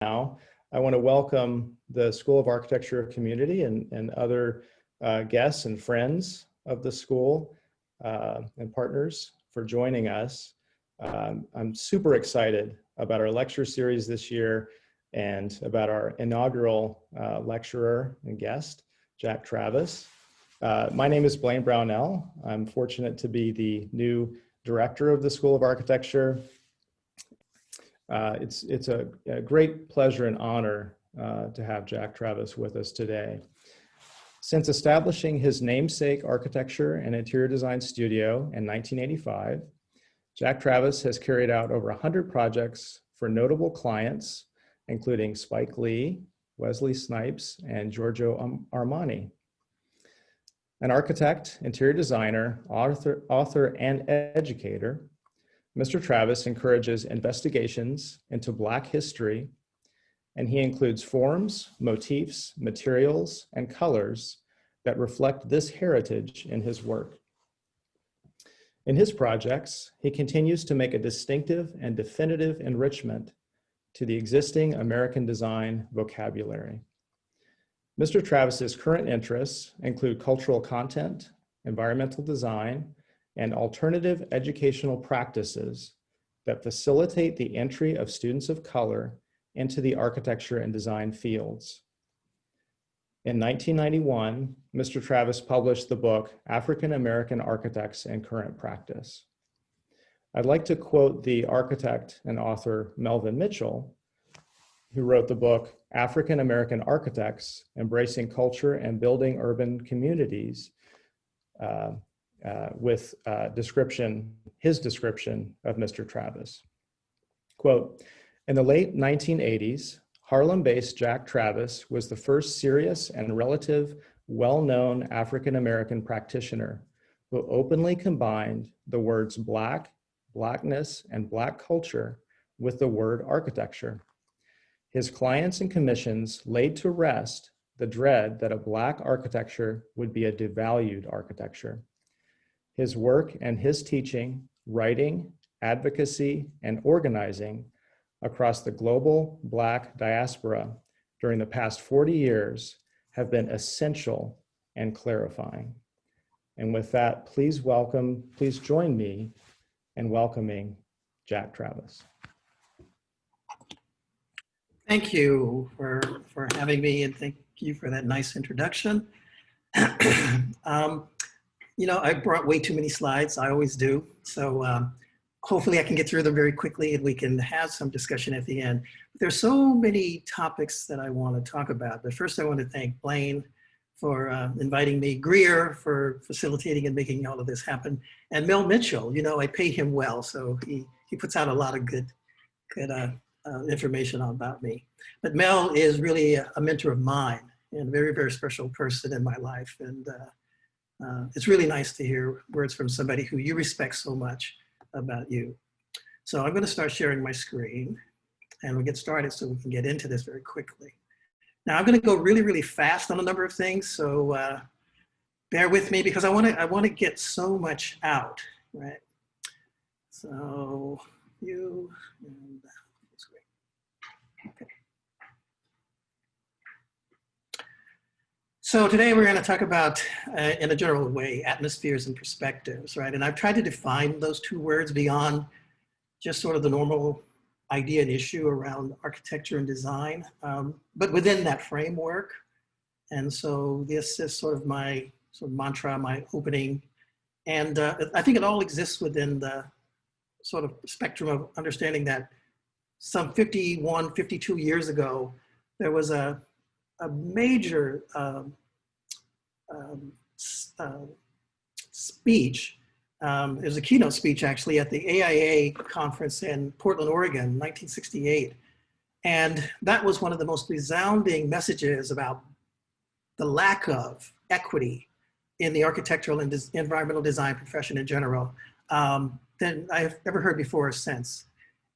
now, I want to welcome the School of Architecture community and other guests and friends of the school and partners for joining us. I'm super excited about our lecture series this year and about our inaugural lecturer and guest, Jack Travis. My name is Blaine Brownell. I'm fortunate to be the new director of the School of Architecture. It's a great pleasure and honor to have Jack Travis with us today. Since establishing his namesake architecture and interior design studio in 1985, Jack Travis has carried out over 100 projects for notable clients, including Spike Lee, Wesley Snipes, and Giorgio Armani. An architect, interior designer, author, and educator, Mr. Travis encourages investigations into Black history, and he includes forms, motifs, materials, and colors that reflect this heritage in his work. In his projects, he continues to make a distinctive and definitive enrichment to the existing American design vocabulary. Mr. Travis's current interests include cultural content, environmental design, and alternative educational practices that facilitate the entry of students of color into the architecture and design fields. In 1991, Mr. Travis published the book, African American Architects in Current Practice. I'd like to quote the architect and author Melvin Mitchell, who wrote the book, African American Architects, Embracing Culture and Building Urban Communities, with his description of Mr. Travis. Quote, in the late 1980s, Harlem-based Jack Travis was the first serious and relative well-known African-American practitioner who openly combined the words Black, Blackness, and Black culture with the word architecture. His clients and commissions laid to rest the dread that a Black architecture would be a devalued architecture. His work and his teaching, writing, advocacy, and organizing across the global Black diaspora during the past 40 years have been essential and clarifying. And with that, please join me in welcoming Jack Travis. Thank you for having me, and thank you for that nice introduction. You know, I brought way too many slides, I always do. So hopefully I can get through them very quickly and we can have some discussion at the end. There's so many topics that I want to talk about, but first I want to thank Blaine for inviting me, Greer for facilitating and making all of this happen, and Mel Mitchell. You know, I pay him well, so he puts out a lot of good information about me. But Mel is really a mentor of mine and a very, very special person in my life. And it's really nice to hear words from somebody who you respect so much about you. So I'm going to start sharing my screen and we'll get started so we can get into this very quickly. Now I'm going to go really, really fast on a number of things. So bear with me because I want to get so much out, right? So you and okay. So today we're going to talk about, in a general way, atmospheres and perspectives, right? And I've tried to define those two words beyond just sort of the normal idea and issue around architecture and design, but within that framework. And so this is sort of my mantra, my opening. And I think it all exists within the sort of spectrum of understanding that some 51, 52 years ago, there was a major speech. It was a keynote speech actually at the AIA conference in Portland, Oregon, 1968. And that was one of the most resounding messages about the lack of equity in the architectural and environmental design profession in general than I've ever heard before or since.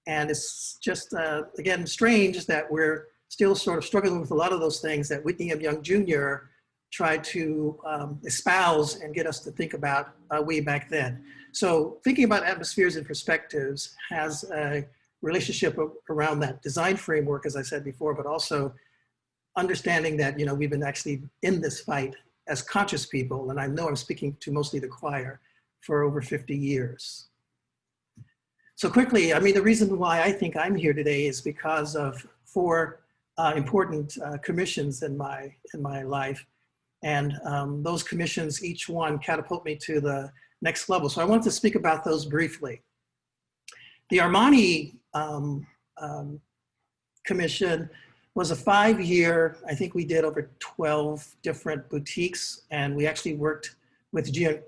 And it's just, again, strange that we're still sort of struggling with a lot of those things that Whitney M. Young Jr. tried to espouse and get us to think about way back then. So thinking about atmospheres and perspectives has a relationship around that design framework, as I said before, but also understanding that, you know, we've been actually in this fight as conscious people, and I know I'm speaking to mostly the choir, for over 50 years. So quickly, I mean, the reason why I think I'm here today is because of four important commissions in my life. And those commissions, each one catapult me to the next level. So I want to speak about those briefly. The Armani Commission was a 5-year, I think we did over 12 different boutiques, and we actually worked with Giancarlo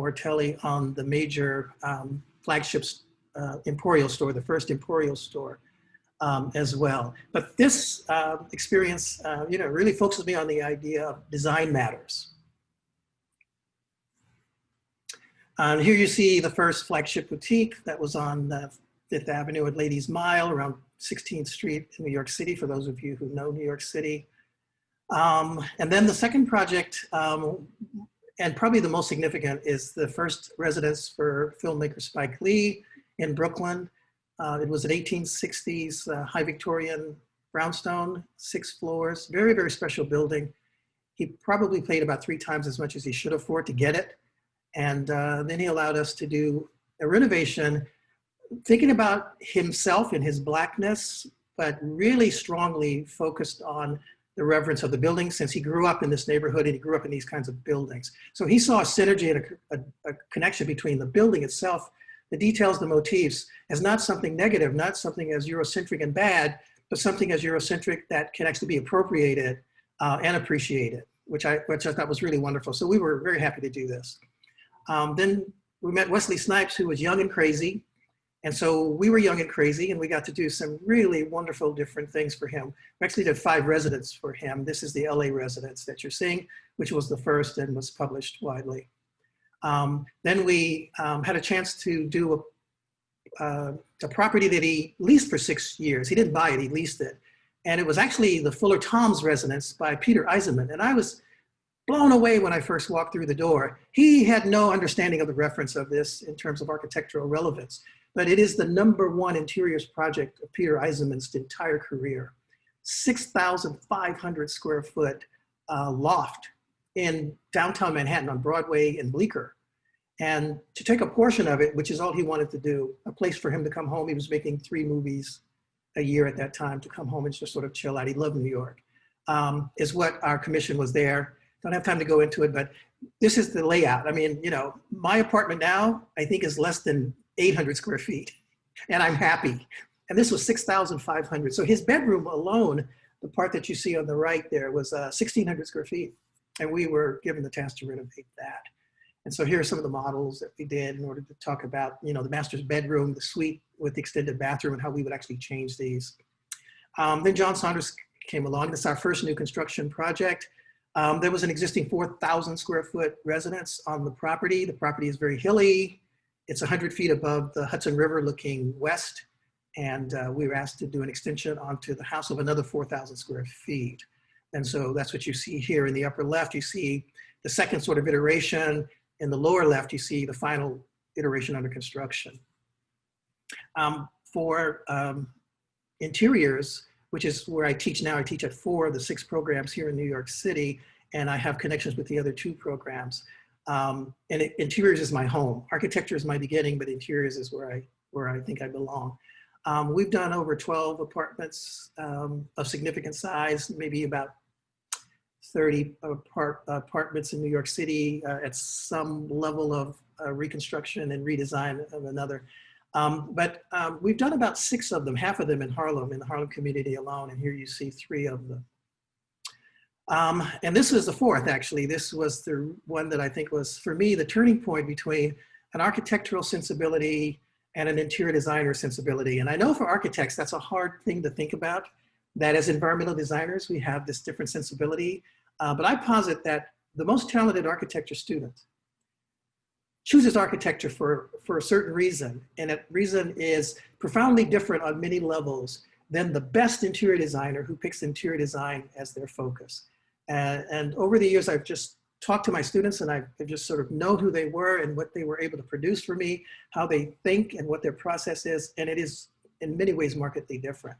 Ortelli on the major flagship Emporial store, the first Emporial store as well. But this experience, you know, really focuses me on the idea of design matters. Here you see the first flagship boutique that was on Fifth Avenue at Ladies Mile around 16th Street in New York City, for those of you who know New York City. And then the second project, and probably the most significant, is the first residence for filmmaker Spike Lee in Brooklyn. It was an 1860s high Victorian brownstone, 6 floors, very, very special building. He probably paid about 3 times as much as he should afford to get it. And then he allowed us to do a renovation, thinking about himself and his Blackness, but really strongly focused on the reverence of the building, since he grew up in this neighborhood and he grew up in these kinds of buildings. So he saw a synergy and a connection between the building itself, the details, the motifs, as not something negative, not something as Eurocentric and bad, but something as Eurocentric that can actually be appropriated and appreciated, which I thought was really wonderful. So we were very happy to do this. Then we met Wesley Snipes, who was young and crazy. And so we were young and crazy, and we got to do some really wonderful different things for him. We actually did 5 residences for him. This is the LA residence that you're seeing, which was the first and was published widely. Then we had a chance to do a property that he leased for 6 years. He didn't buy it, he leased it. And it was actually the Fuller Tom's residence by Peter Eisenman. And I was blown away when I first walked through the door. He had no understanding of the reference of this in terms of architectural relevance, but it is the #1 interiors project of Peter Eisenman's entire career. 6,500 square foot loft in downtown Manhattan on Broadway and Bleecker. And to take a portion of it, which is all he wanted to do, a place for him to come home. He was making 3 movies a year at that time, to come home and just sort of chill out. He loved New York, is what our commission was there. Don't have time to go into it, but this is the layout. I mean, you know, my apartment now, I think, is less than 800 square feet, and I'm happy. And this was 6,500. So his bedroom alone, the part that you see on the right there, was 1,600 square feet. And we were given the task to renovate that. And so here are some of the models that we did in order to talk about, you know, the master's bedroom, the suite with the extended bathroom, and how we would actually change these. Then John Saunders came along. This is our first new construction project. There was an existing 4,000 square foot residence on the property. The property is very hilly. It's 100 feet above the Hudson River looking west. And we were asked to do an extension onto the house of another 4,000 square feet. And so that's what you see here. In the upper left, you see the second sort of iteration. In the lower left, you see the final iteration under construction. For interiors, which is where I teach now, I teach at 4 of the 6 programs here in New York City, and I have connections with the other 2 programs. Interiors is my home. Architecture is my beginning, but interiors is where I think I belong. We've done over 12 apartments of significant size, maybe about 30 apartments in New York City at some level of reconstruction and redesign of another. But we've done about 6 of them, half of them in Harlem, in the Harlem community alone. And here you see 3 of them. And this was the 4th, actually. This was the one that I think was, for me, the turning point between an architectural sensibility and an interior designer sensibility. And I know for architects, that's a hard thing to think about, that as environmental designers, we have this different sensibility. But I posit that the most talented architecture student chooses architecture for a certain reason. And that reason is profoundly different on many levels than the best interior designer who picks interior design as their focus. And over the years, I've just talked to my students, and I just sort of know who they were and what they were able to produce for me, how they think and what their process is. And it is in many ways markedly different.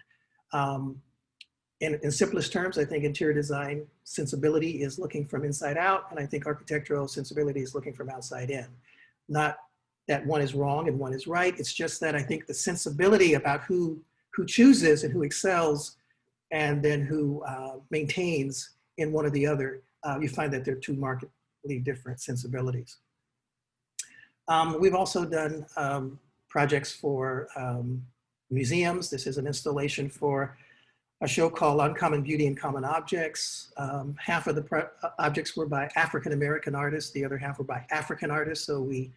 In simplest terms, I think interior design sensibility is looking from inside out, and I think architectural sensibility is looking from outside in. Not that one is wrong and one is right. It's just that I think the sensibility about who chooses and who excels and then who maintains in one or the other, you find that they're two markedly different sensibilities. We've also done projects for museums. This is an installation for a show called Uncommon Beauty and Common Objects. Half of the objects were by African-American artists, the other half were by African artists. So we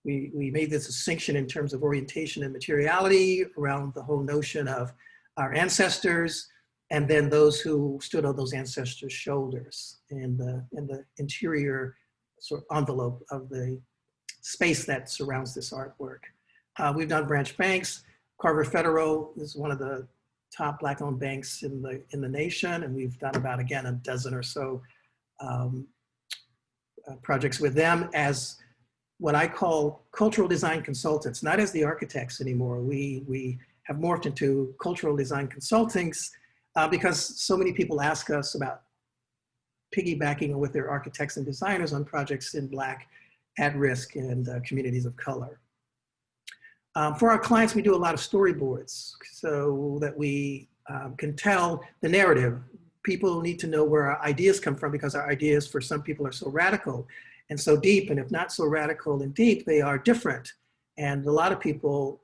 made this distinction in terms of orientation and materiality around the whole notion of our ancestors, and then those who stood on those ancestors' shoulders in the interior sort of envelope of the space that surrounds this artwork. We've done branch banks. Carver Federal is one of the top Black-owned banks in the nation, and we've done about, again, a dozen or so projects with them as what I call cultural design consultants, not as the architects anymore. We have morphed into cultural design consultings because so many people ask us about piggybacking with their architects and designers on projects in Black, at-risk, and communities of color. For our clients, we do a lot of storyboards so that we can tell the narrative. People need to know where our ideas come from because our ideas for some people are so radical and so deep, and if not so radical and deep, they are different. And a lot of people,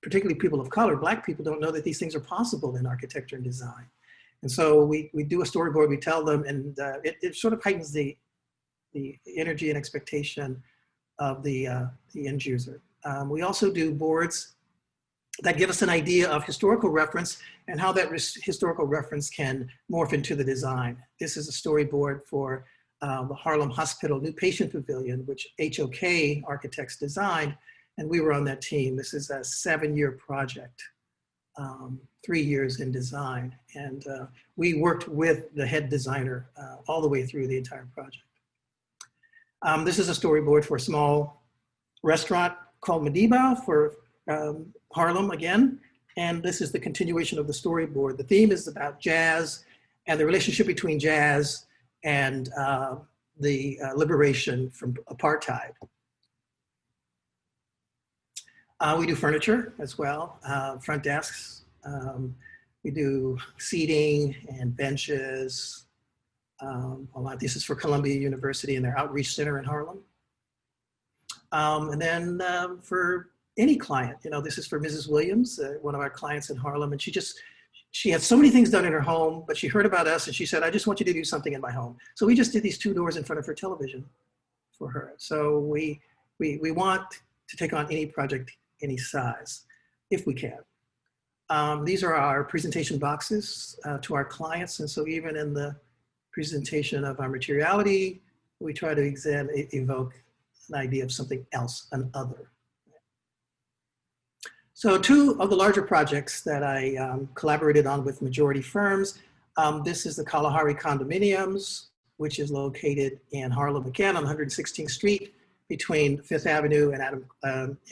particularly people of color, Black people, don't know that these things are possible in architecture and design. And so we do a storyboard, we tell them, and it sort of heightens the energy and expectation of the end user. We also do boards that give us an idea of historical reference and how that historical reference can morph into the design. This is a storyboard for the Harlem Hospital New Patient Pavilion, which HOK Architects designed, and we were on that team. This is a 7-year project, 3 years in design, and we worked with the head designer all the way through the entire project. This is a storyboard for a small restaurant called Madiba for Harlem again, and this is the continuation of the storyboard. The theme is about jazz and the relationship between jazz and the liberation from apartheid. We do furniture as well, front desks. We do seating and benches. A lot. This is for Columbia University and their outreach center in Harlem. And then for any client, you know, this is for Mrs. Williams, one of our clients in Harlem, and she had so many things done in her home, but she heard about us and she said, I just want you to do something in my home. So we just did these 2 doors in front of her television for her. So we want to take on any project, any size, if we can. These are our presentation boxes to our clients. And so even in the presentation of our materiality, we try to evoke an idea of something else, an other. So 2 of the larger projects that I collaborated on with majority firms, this is the Kalahari Condominiums, which is located in Harlem again on 116th Street between 5th Avenue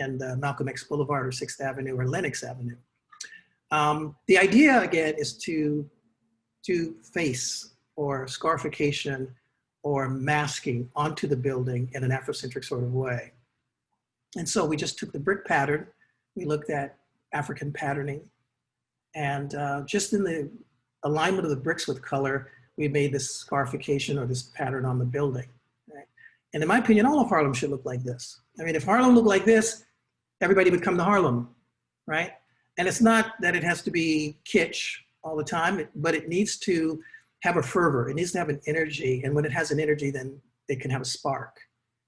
and Malcolm X Boulevard, or 6th Avenue or Lenox Avenue. The idea again is to do face or scarification or masking onto the building in an Afrocentric sort of way. And so we just took the brick pattern, we looked at African patterning, and just in the alignment of the bricks with color, we made this scarification or this pattern on the building. Right? And in my opinion, all of Harlem should look like this. I mean, if Harlem looked like this, everybody would come to Harlem, right? And it's not that it has to be kitsch all the time, but it needs to have a fervor. It needs to have an energy. And when it has an energy, then it can have a spark,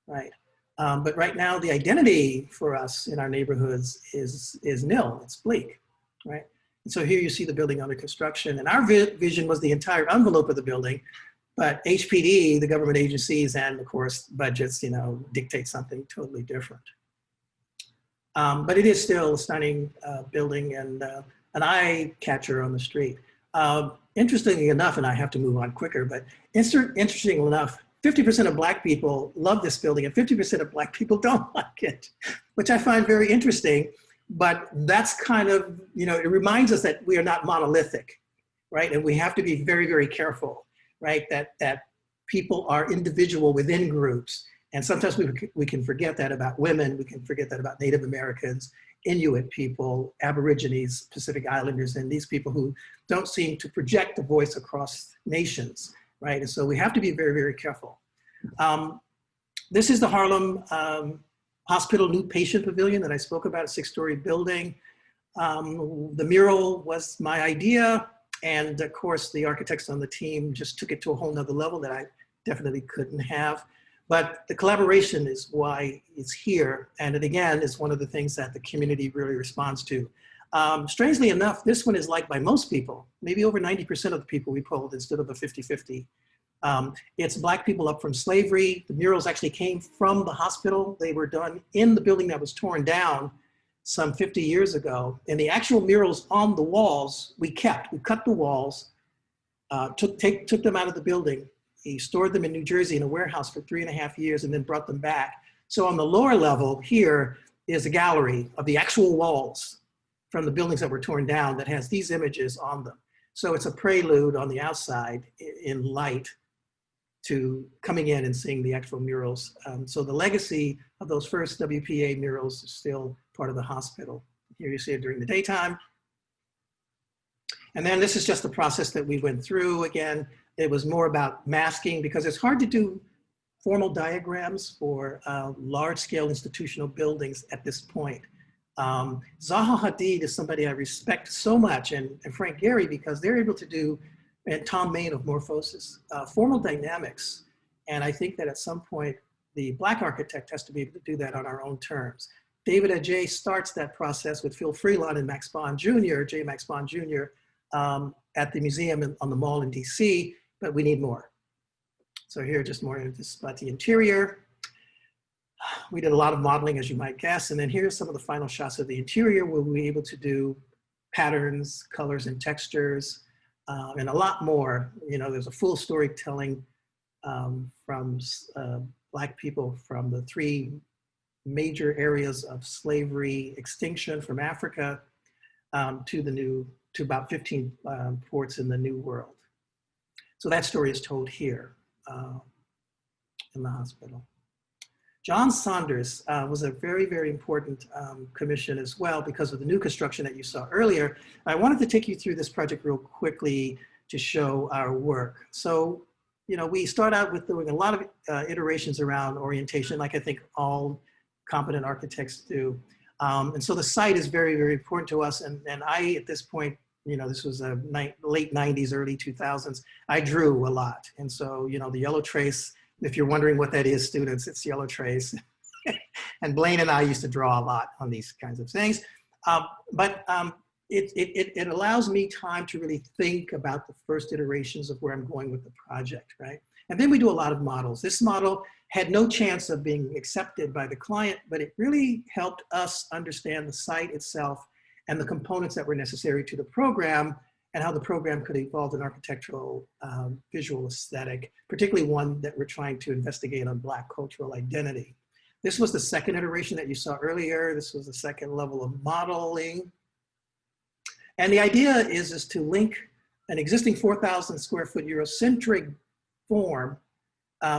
right? But right now, the identity for us in our neighborhoods is nil, it's bleak, right? And so here you see the building under construction, and our vision was the entire envelope of the building, but HPD, the government agencies, and of course, budgets, you know, dictate something totally different. But it is still a stunning building and an eye catcher on the street. Interestingly enough, and I have to move on quicker, but interestingly enough, 50% of Black people love this building and 50% of Black people don't like it, which I find very interesting. but that's kind of, it reminds us that we are not monolithic, right? And we have to be very, very careful, right? That people are individual within groups. And sometimes we can forget that about women, we can forget that about Native Americans, Inuit people, Aborigines, Pacific Islanders, and these people who don't seem to project a voice across nations, right? And so we have to be very, very careful. This is the Harlem Hospital New Patient Pavilion that I spoke about, a 6-story building. The mural was my idea. And of course, the architects on the team just took it to a whole nother level that I definitely couldn't have. But the collaboration is why it's here. And it again is one of the things that the community really responds to. Strangely enough, this one is liked by most people, maybe over 90% of the people we polled instead of a 50-50. It's Black people up from slavery. The murals actually came from the hospital. They were done in the building that was torn down some 50 years ago. And the actual murals on the walls, we kept. We cut the walls, took them out of the building. He stored them in New Jersey in a warehouse for 3.5 years and then brought them back. So on the lower level here is a gallery of the actual walls from the buildings that were torn down that has these images on them. So it's a prelude on the outside in light to coming in and seeing the actual murals. So the legacy of those first WPA murals is still part of the hospital. Here you see it during the daytime. And then this is just the process that we went through. Again, it was more about masking because it's hard to do formal diagrams for large-scale institutional buildings at this point. Zaha Hadid is somebody I respect so much, and Frank Gehry, because they're able to do, and Tom Main of Morphosis, formal dynamics. And I think that at some point, the Black architect has to be able to do that on our own terms. David Adjaye starts that process with Phil Freelon and Max Bond Jr., J. Max Bond Jr., at the museum on the mall in DC, but we need more. So here, just more about the interior. We did a lot of modeling, as you might guess, and then here's some of the final shots of the interior where we'll be able to do patterns, colors, and textures, and a lot more. There's a full storytelling from Black people from the 3 major areas of slavery extinction from Africa to about 15 ports in the New World. So that story is told here in the hospital. John Saunders was a very, very important commission as well because of the new construction that you saw earlier. I wanted to take you through this project real quickly to show our work. So, we start out with doing a lot of iterations around orientation, like I think all competent architects do. And so the site is very, very important to us. And I, at this point, this was late 90s, early 2000s, I drew a lot. And so, the yellow trace, if you're wondering what that is, students, it's yellow trace. And Blaine and I used to draw a lot on these kinds of things. It allows me time to really think about the first iterations of where I'm going with the project, right? And then we do a lot of models. This model had no chance of being accepted by the client, but it really helped us understand the site itself and the components that were necessary to the program and how the program could evolve an architectural visual aesthetic, particularly one that we're trying to investigate on Black cultural identity. This was the second iteration that you saw earlier. This was the second level of modeling. And the idea is to link an existing 4,000 square foot Eurocentric form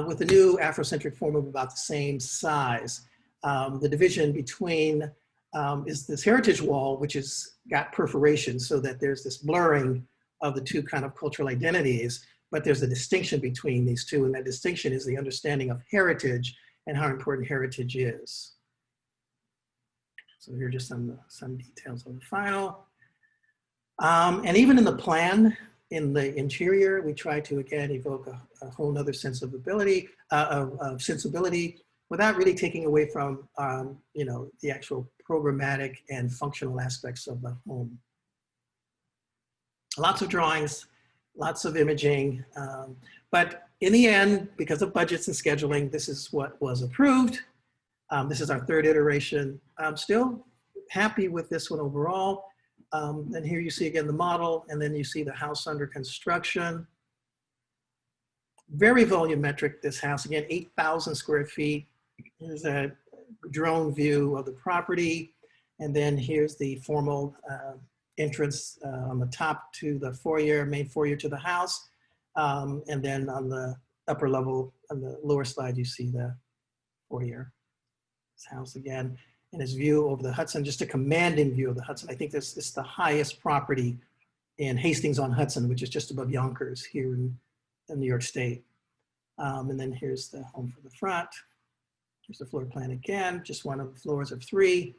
with a new Afrocentric form of about the same size. The division between is this heritage wall, which has got perforation so that there's this blurring of the two kind of cultural identities, but there's a distinction between these two, and that distinction is the understanding of heritage and how important heritage is. So here are just some details of the final. And even in the plan, in the interior, we try to, again, evoke a whole nother sensibility without really taking away from, the actual programmatic and functional aspects of the home. Lots of drawings, lots of imaging, but in the end, because of budgets and scheduling, this is what was approved. This is our third iteration. I'm still happy with this one overall. And here you see again the model, and then you see the house under construction. Very volumetric, this house, again, 8,000 square feet. Here's a drone view of the property. And then here's the formal entrance on the top to the foyer, main foyer to the house. And then on the upper level, on the lower slide, you see the foyer, this house again, and his view over the Hudson, just a commanding view of the Hudson. I think this is the highest property in Hastings-on-Hudson, which is just above Yonkers here in New York State. And then here's the home for the front. Here's the floor plan again, just one of the floors of 3.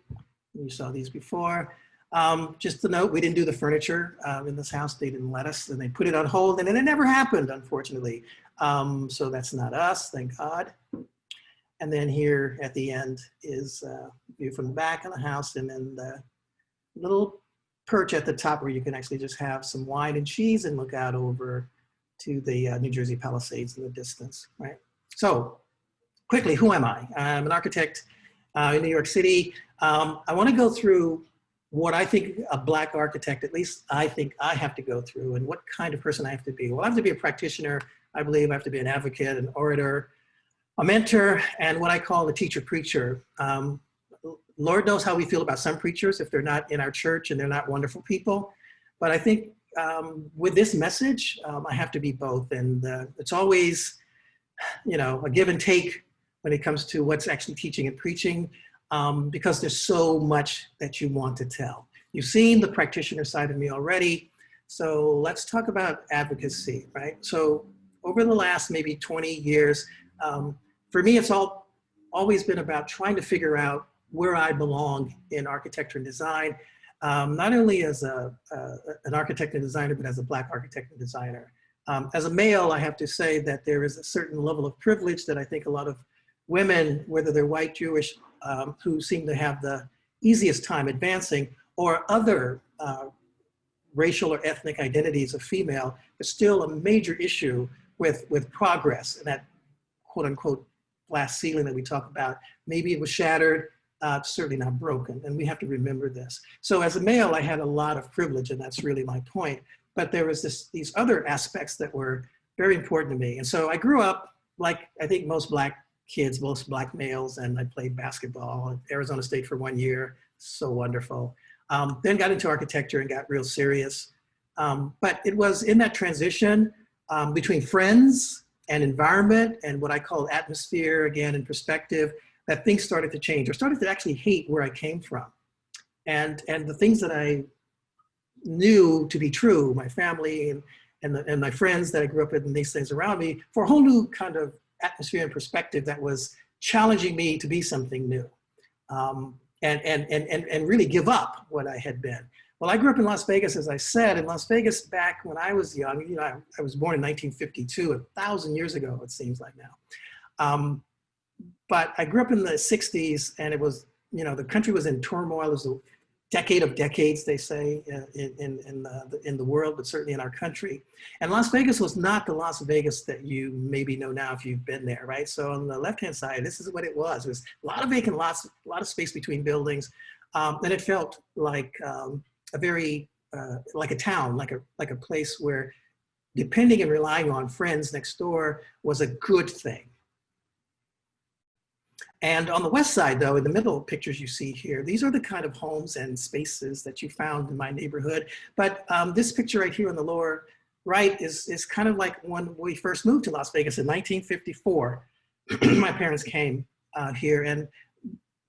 You saw these before. Just to note, we didn't do the furniture in this house. They didn't let us, and they put it on hold, and then it never happened, unfortunately. So that's not us, thank God. And then here at the end is a view from the back of the house, and then the little perch at the top where you can actually just have some wine and cheese and look out over to the New Jersey Palisades in the distance, right? So quickly, who am I? I'm an architect in New York City. I want to go through what I think a Black architect, at least I think I have to go through, and what kind of person I have to be. Well, I have to be a practitioner. I believe I have to be an advocate, an orator, a mentor, and what I call a teacher preacher. Lord knows how we feel about some preachers if they're not in our church and they're not wonderful people. But I think with this message, I have to be both. And it's always, you know, a give and take when it comes to what's actually teaching and preaching, because there's so much that you want to tell. You've seen the practitioner side of me already. So let's talk about advocacy, right? So over the last maybe 20 years, for me, it's always been about trying to figure out where I belong in architecture and design, not only as an architect and designer, but as a Black architect and designer. As a male, I have to say that there is a certain level of privilege that I think a lot of women, whether they're white, Jewish, who seem to have the easiest time advancing, or other racial or ethnic identities of female, is still a major issue with progress and that quote unquote glass ceiling that we talk about. Maybe it was shattered, certainly not broken, and we have to remember this. So as a male, I had a lot of privilege, and that's really my point. But there was these other aspects that were very important to me. And so I grew up like I think most Black kids, most Black males, and I played basketball at Arizona State for 1 year. So wonderful. Then got into architecture and got real serious. But it was in that transition between friends and environment and what I call atmosphere, again, and perspective, that things started to change, or started to actually hate where I came from. And the things that I knew to be true, my family and my friends that I grew up with and these things around me, for a whole new kind of atmosphere and perspective that was challenging me to be something new, and really give up what I had been. Well, I grew up in Las Vegas, as I said. In Las Vegas, back when I was young, you know, I was born in 1952, 1,000 years ago, it seems like now. But I grew up in the 60s, and it was, you know, the country was in turmoil. It was a decade of decades, they say, in the world, but certainly in our country. And Las Vegas was not the Las Vegas that you maybe know now if you've been there, right? So on the left-hand side, this is what it was. It was a lot of vacant lots, a lot of space between buildings. And it felt like a very, like a town, like a place where depending and relying on friends next door was a good thing. And on the west side, though, in the middle pictures you see here, these are the kind of homes and spaces that you found in my neighborhood. But this picture right here on the lower right is kind of like when we first moved to Las Vegas in 1954. My parents came here, and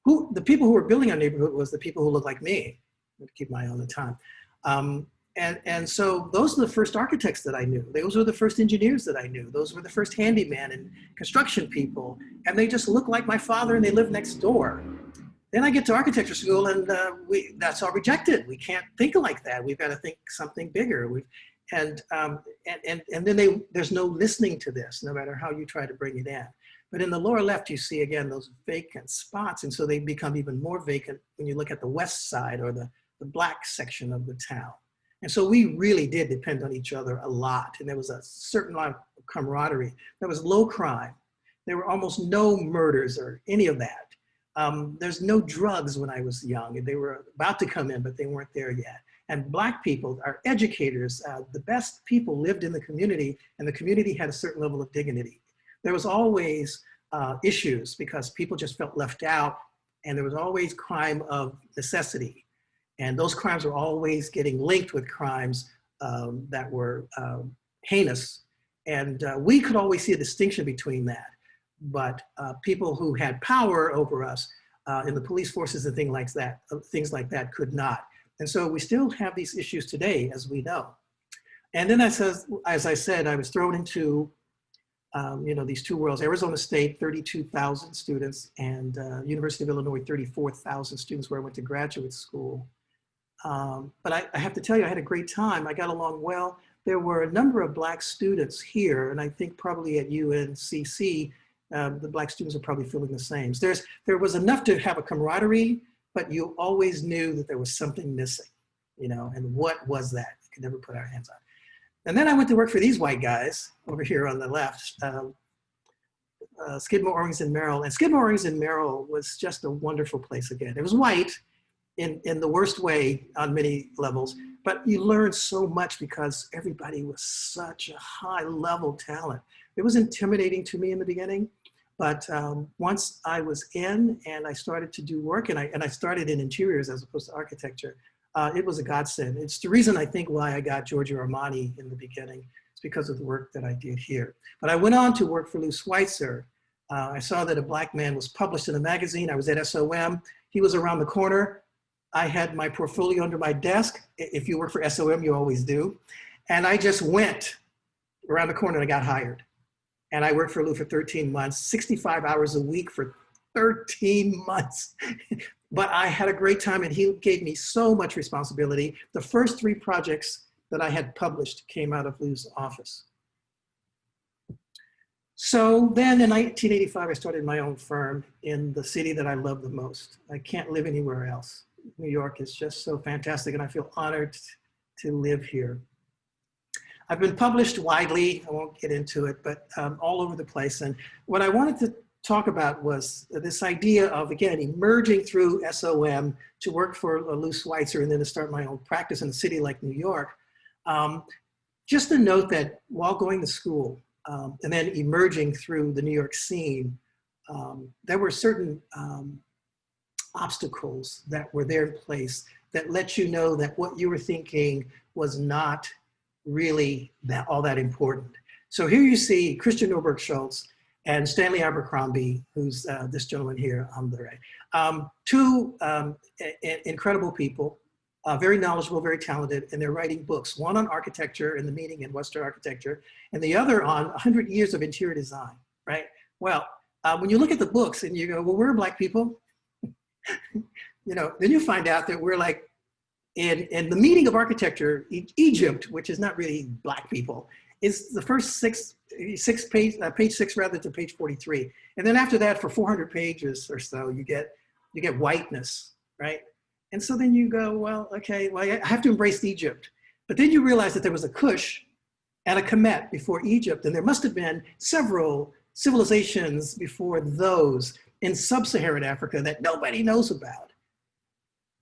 the people who were building our neighborhood was the people who looked like me. I have to keep my eye on the time. And so those are the first architects that I knew. Those were the first engineers that I knew. Those were the first handyman and construction people. And they just looked like my father, and they lived next door. Then I get to architecture school, and that's all rejected. We can't think like that. We've got to think something bigger. And then there's no listening to this, no matter how you try to bring it in. But in the lower left, you see, again, those vacant spots. And so they become even more vacant when you look at the west side, or the Black section of the town. And so we really did depend on each other a lot. And there was a certain lot of camaraderie. There was low crime. There were almost no murders or any of that. There's no drugs when I was young. They were about to come in, but they weren't there yet. And Black people, our educators, the best people lived in the community, and the community had a certain level of dignity. There was always issues because people just felt left out, and there was always crime of necessity. And those crimes were always getting linked with crimes that were heinous. And we could always see a distinction between that. But people who had power over us in the police forces and things like that could not. And so we still have these issues today, as we know. And then as I said, I was thrown into these two worlds. Arizona State, 32,000 students, and University of Illinois, 34,000 students where I went to graduate school. But I have to tell you, I had a great time. I got along well. There were a number of Black students here, and I think probably at UNCC, the Black students are probably feeling the same. There was enough to have a camaraderie, but you always knew that there was something missing, and what was that? We could never put our hands on. And then I went to work for these white guys over here on the left, Skidmore, Owings and Merrill. And Skidmore, Owings and Merrill was just a wonderful place again. It was white in the worst way on many levels, but you learned so much because everybody was such a high level talent. It was intimidating to me in the beginning, but once I was in and I started to do work, and I started in interiors as opposed to architecture, it was a godsend. It's the reason I think why I got Giorgio Armani in the beginning. It's because of the work that I did here. But I went on to work for Lou Schweitzer. I saw that a Black man was published in a magazine. I was at SOM. He was around the corner. I had my portfolio under my desk. If you work for SOM, you always do. And I just went around the corner and I got hired. And I worked for Lou for 13 months, 65 hours a week for 13 months. But I had a great time and he gave me so much responsibility. The first 3 projects that I had published came out of Lou's office. So then in 1985, I started my own firm in the city that I love the most. I can't live anywhere else. New York is just so fantastic and I feel honored to live here. I've been published widely, I won't get into it, but all over the place. And what I wanted to talk about was this idea of, again, emerging through SOM to work for Lou Schweitzer and then to start my own practice in a city like New York. Just to note that while going to school and then emerging through the New York scene, there were certain obstacles that were there in place that let you know that what you were thinking was not really all that important. So here you see Christian Norberg Schultz and Stanley Abercrombie, who's this gentleman here on the right. 2 incredible people, very knowledgeable, very talented, and they're writing books, one on architecture and the meaning in Western architecture, and the other on 100 years of interior design, right? Well, when you look at the books and you go, well, we're Black people, then you find out that we're like, in the meaning of architecture, Egypt, which is not really Black people, is the first page 6 rather to page 43. And then after that, for 400 pages or so, you get whiteness, right? And so then you go, well, okay, well, I have to embrace Egypt. But then you realize that there was a Kush and a Kemet before Egypt, and there must have been several civilizations before those in sub-Saharan Africa that nobody knows about.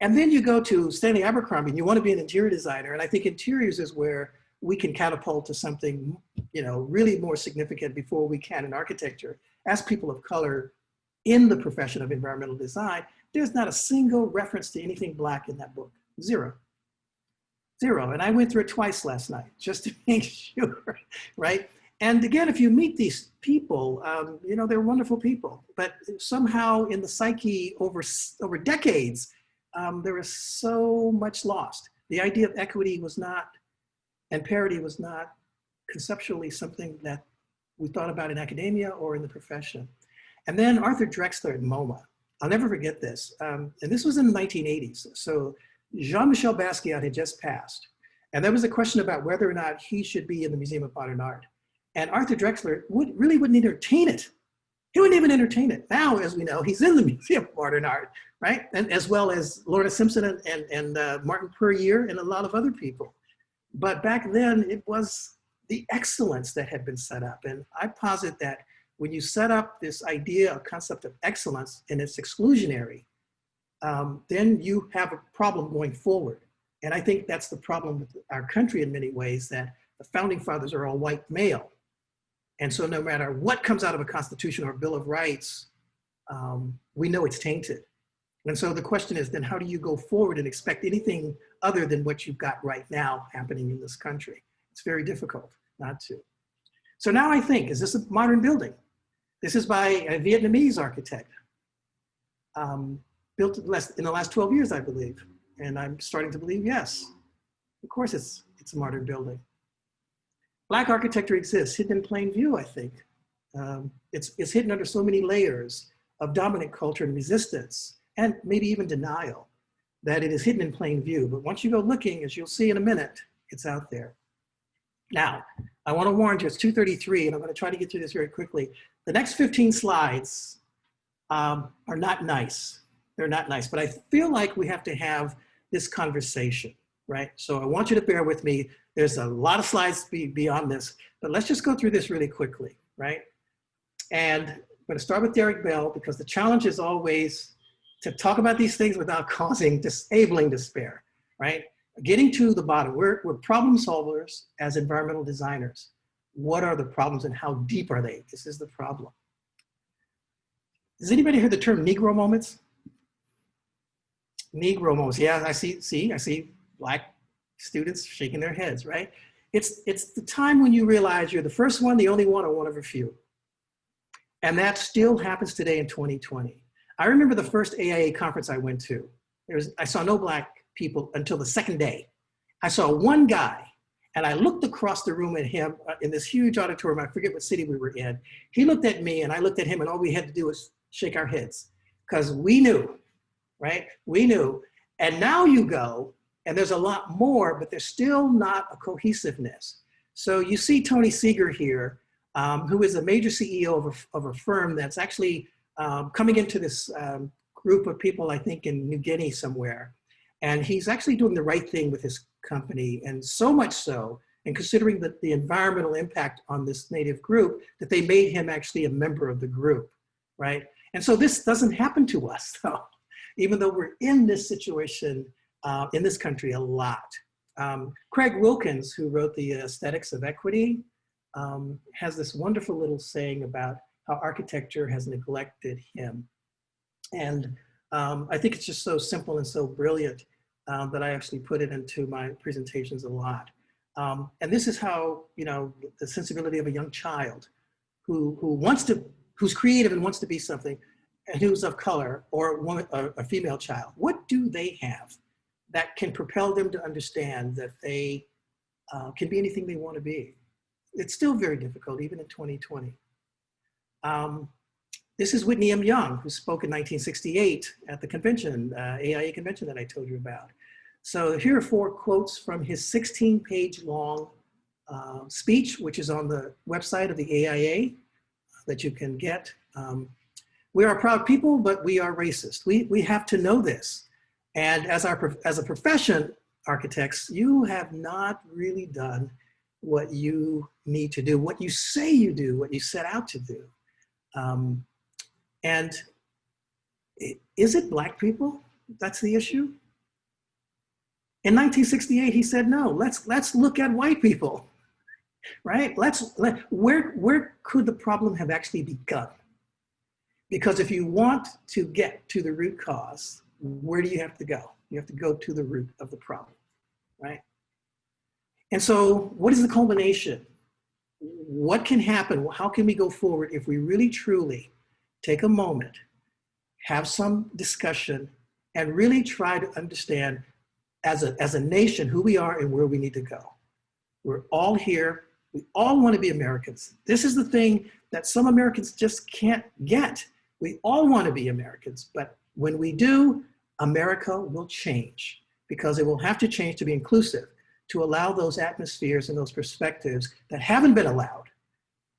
And then you go to Stanley Abercrombie and you want to be an interior designer. And I think interiors is where we can catapult to something, really more significant before we can in architecture. As people of color in the profession of environmental design, there's not a single reference to anything Black in that book. Zero. And I went through it twice last night just to make sure, right? And again, if you meet these people, they're wonderful people, but somehow in the psyche over decades, there was so much lost. The idea of equity was not, and parity was not conceptually something that we thought about in academia or in the profession. And then Arthur Drexler at MoMA, I'll never forget this. And this was in the 1980s. So Jean-Michel Basquiat had just passed. And there was a question about whether or not he should be in the Museum of Modern Art. And Arthur Drexler really wouldn't entertain it. He wouldn't even entertain it. Now, as we know, he's in the Museum of Modern Art, right? And as well as Lorna Simpson and Martin Puryear and a lot of other people. But back then, it was the excellence that had been set up. And I posit that when you set up this idea, a concept of excellence, and it's exclusionary, then you have a problem going forward. And I think that's the problem with our country in many ways, that the founding fathers are all white male. And so no matter what comes out of a constitution or a Bill of Rights, we know it's tainted. And so the question is then how do you go forward and expect anything other than what you've got right now happening in this country? It's very difficult not to. So now I think, is this a modern building? This is by a Vietnamese architect, built in the last 12 years, I believe. And I'm starting to believe, yes, of course it's a modern building. Black architecture exists, hidden in plain view, I think. It's hidden under so many layers of dominant culture and resistance, and maybe even denial, that it is hidden in plain view. But once you go looking, as you'll see in a minute, it's out there. Now, I want to warn you, it's 2:33, and I'm going to try to get through this very quickly. The next 15 slides are not nice. They're not nice, but I feel like we have to have this conversation, right? So I want you to bear with me. There's a lot of slides beyond this, but let's just go through this really quickly, right? And I'm going to start with Derek Bell, because the challenge is always to talk about these things without causing disabling despair, right? Getting to the bottom. We're problem solvers as environmental designers. What are the problems and how deep are they? This is the problem. Does anybody hear the term Negro moments? Negro moments, yeah, I see Black students shaking their heads, right? It's the time when you realize you're the first one, the only one, or one of a few. And that still happens today in 2020. I remember the first AIA conference I went to. I saw no Black people until the second day. I saw one guy, and I looked across the room at him in this huge auditorium. I forget what city we were in. He looked at me, and I looked at him, and all we had to do was shake our heads, because we knew, right? We knew. And now you go, and there's a lot more, but there's still not a cohesiveness. So you see Tony Seeger here, who is a major CEO of a firm that's actually coming into this group of people, I think in New Guinea somewhere. And he's actually doing the right thing with his company, and so much so, and considering the environmental impact on this native group, that they made him actually a member of the group, right? And so this doesn't happen to us, though, even though we're in this situation in this country a lot. Craig Wilkins, who wrote The Aesthetics of Equity, has this wonderful little saying about how architecture has neglected him. And I think it's just so simple and so brilliant that I actually put it into my presentations a lot. And this is how, the sensibility of a young child who's creative and wants to be something, and who's of color, or a female child. What do they have that can propel them to understand that they can be anything they want to be? It's still very difficult, even in 2020. This is Whitney M. Young, who spoke in 1968 at the convention, AIA convention that I told you about. So here are 4 quotes from his 16-page long speech, which is on the website of the AIA that you can get. We are a proud people, but we are racist. We have to know this. And as a profession, architects, you have not really done what you need to do, what you say you do, what you set out to do. And is it Black people that's the issue? In 1968, he said, no, let's look at white people, right? Where could the problem have actually begun? Because if you want to get to the root cause, where do you have to go? You have to go to the root of the problem, right? And so what is the culmination? What can happen? How can we go forward if we really truly take a moment, have some discussion, and really try to understand as a nation who we are and where we need to go? We're all here. We all want to be Americans. This is the thing that some Americans just can't get. We all want to be Americans, but when we do, America will change, because it will have to change to be inclusive, to allow those atmospheres and those perspectives that haven't been allowed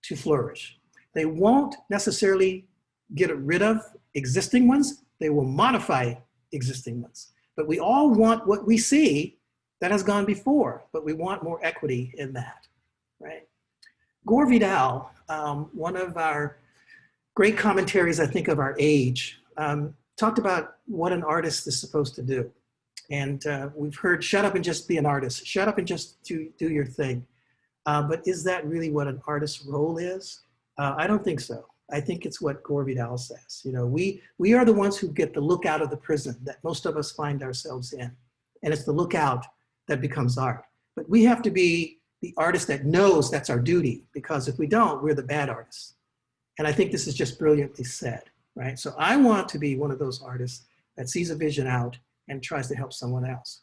to flourish. They won't necessarily get rid of existing ones. They will modify existing ones. But we all want what we see that has gone before, but we want more equity in that, right? Gore Vidal, one of our great commentaries, I think, of our age, talked about what an artist is supposed to do. And we've heard, shut up and just be an artist. Shut up and just do your thing. But is that really what an artist's role is? I don't think so. I think it's what Gore Vidal says. You know, we are the ones who get the look out of the prison that most of us find ourselves in. And it's the lookout that becomes art. But we have to be the artist that knows that's our duty, because if we don't, we're the bad artists. And I think this is just brilliantly said, right? So I want to be one of those artists that sees a vision out and tries to help someone else.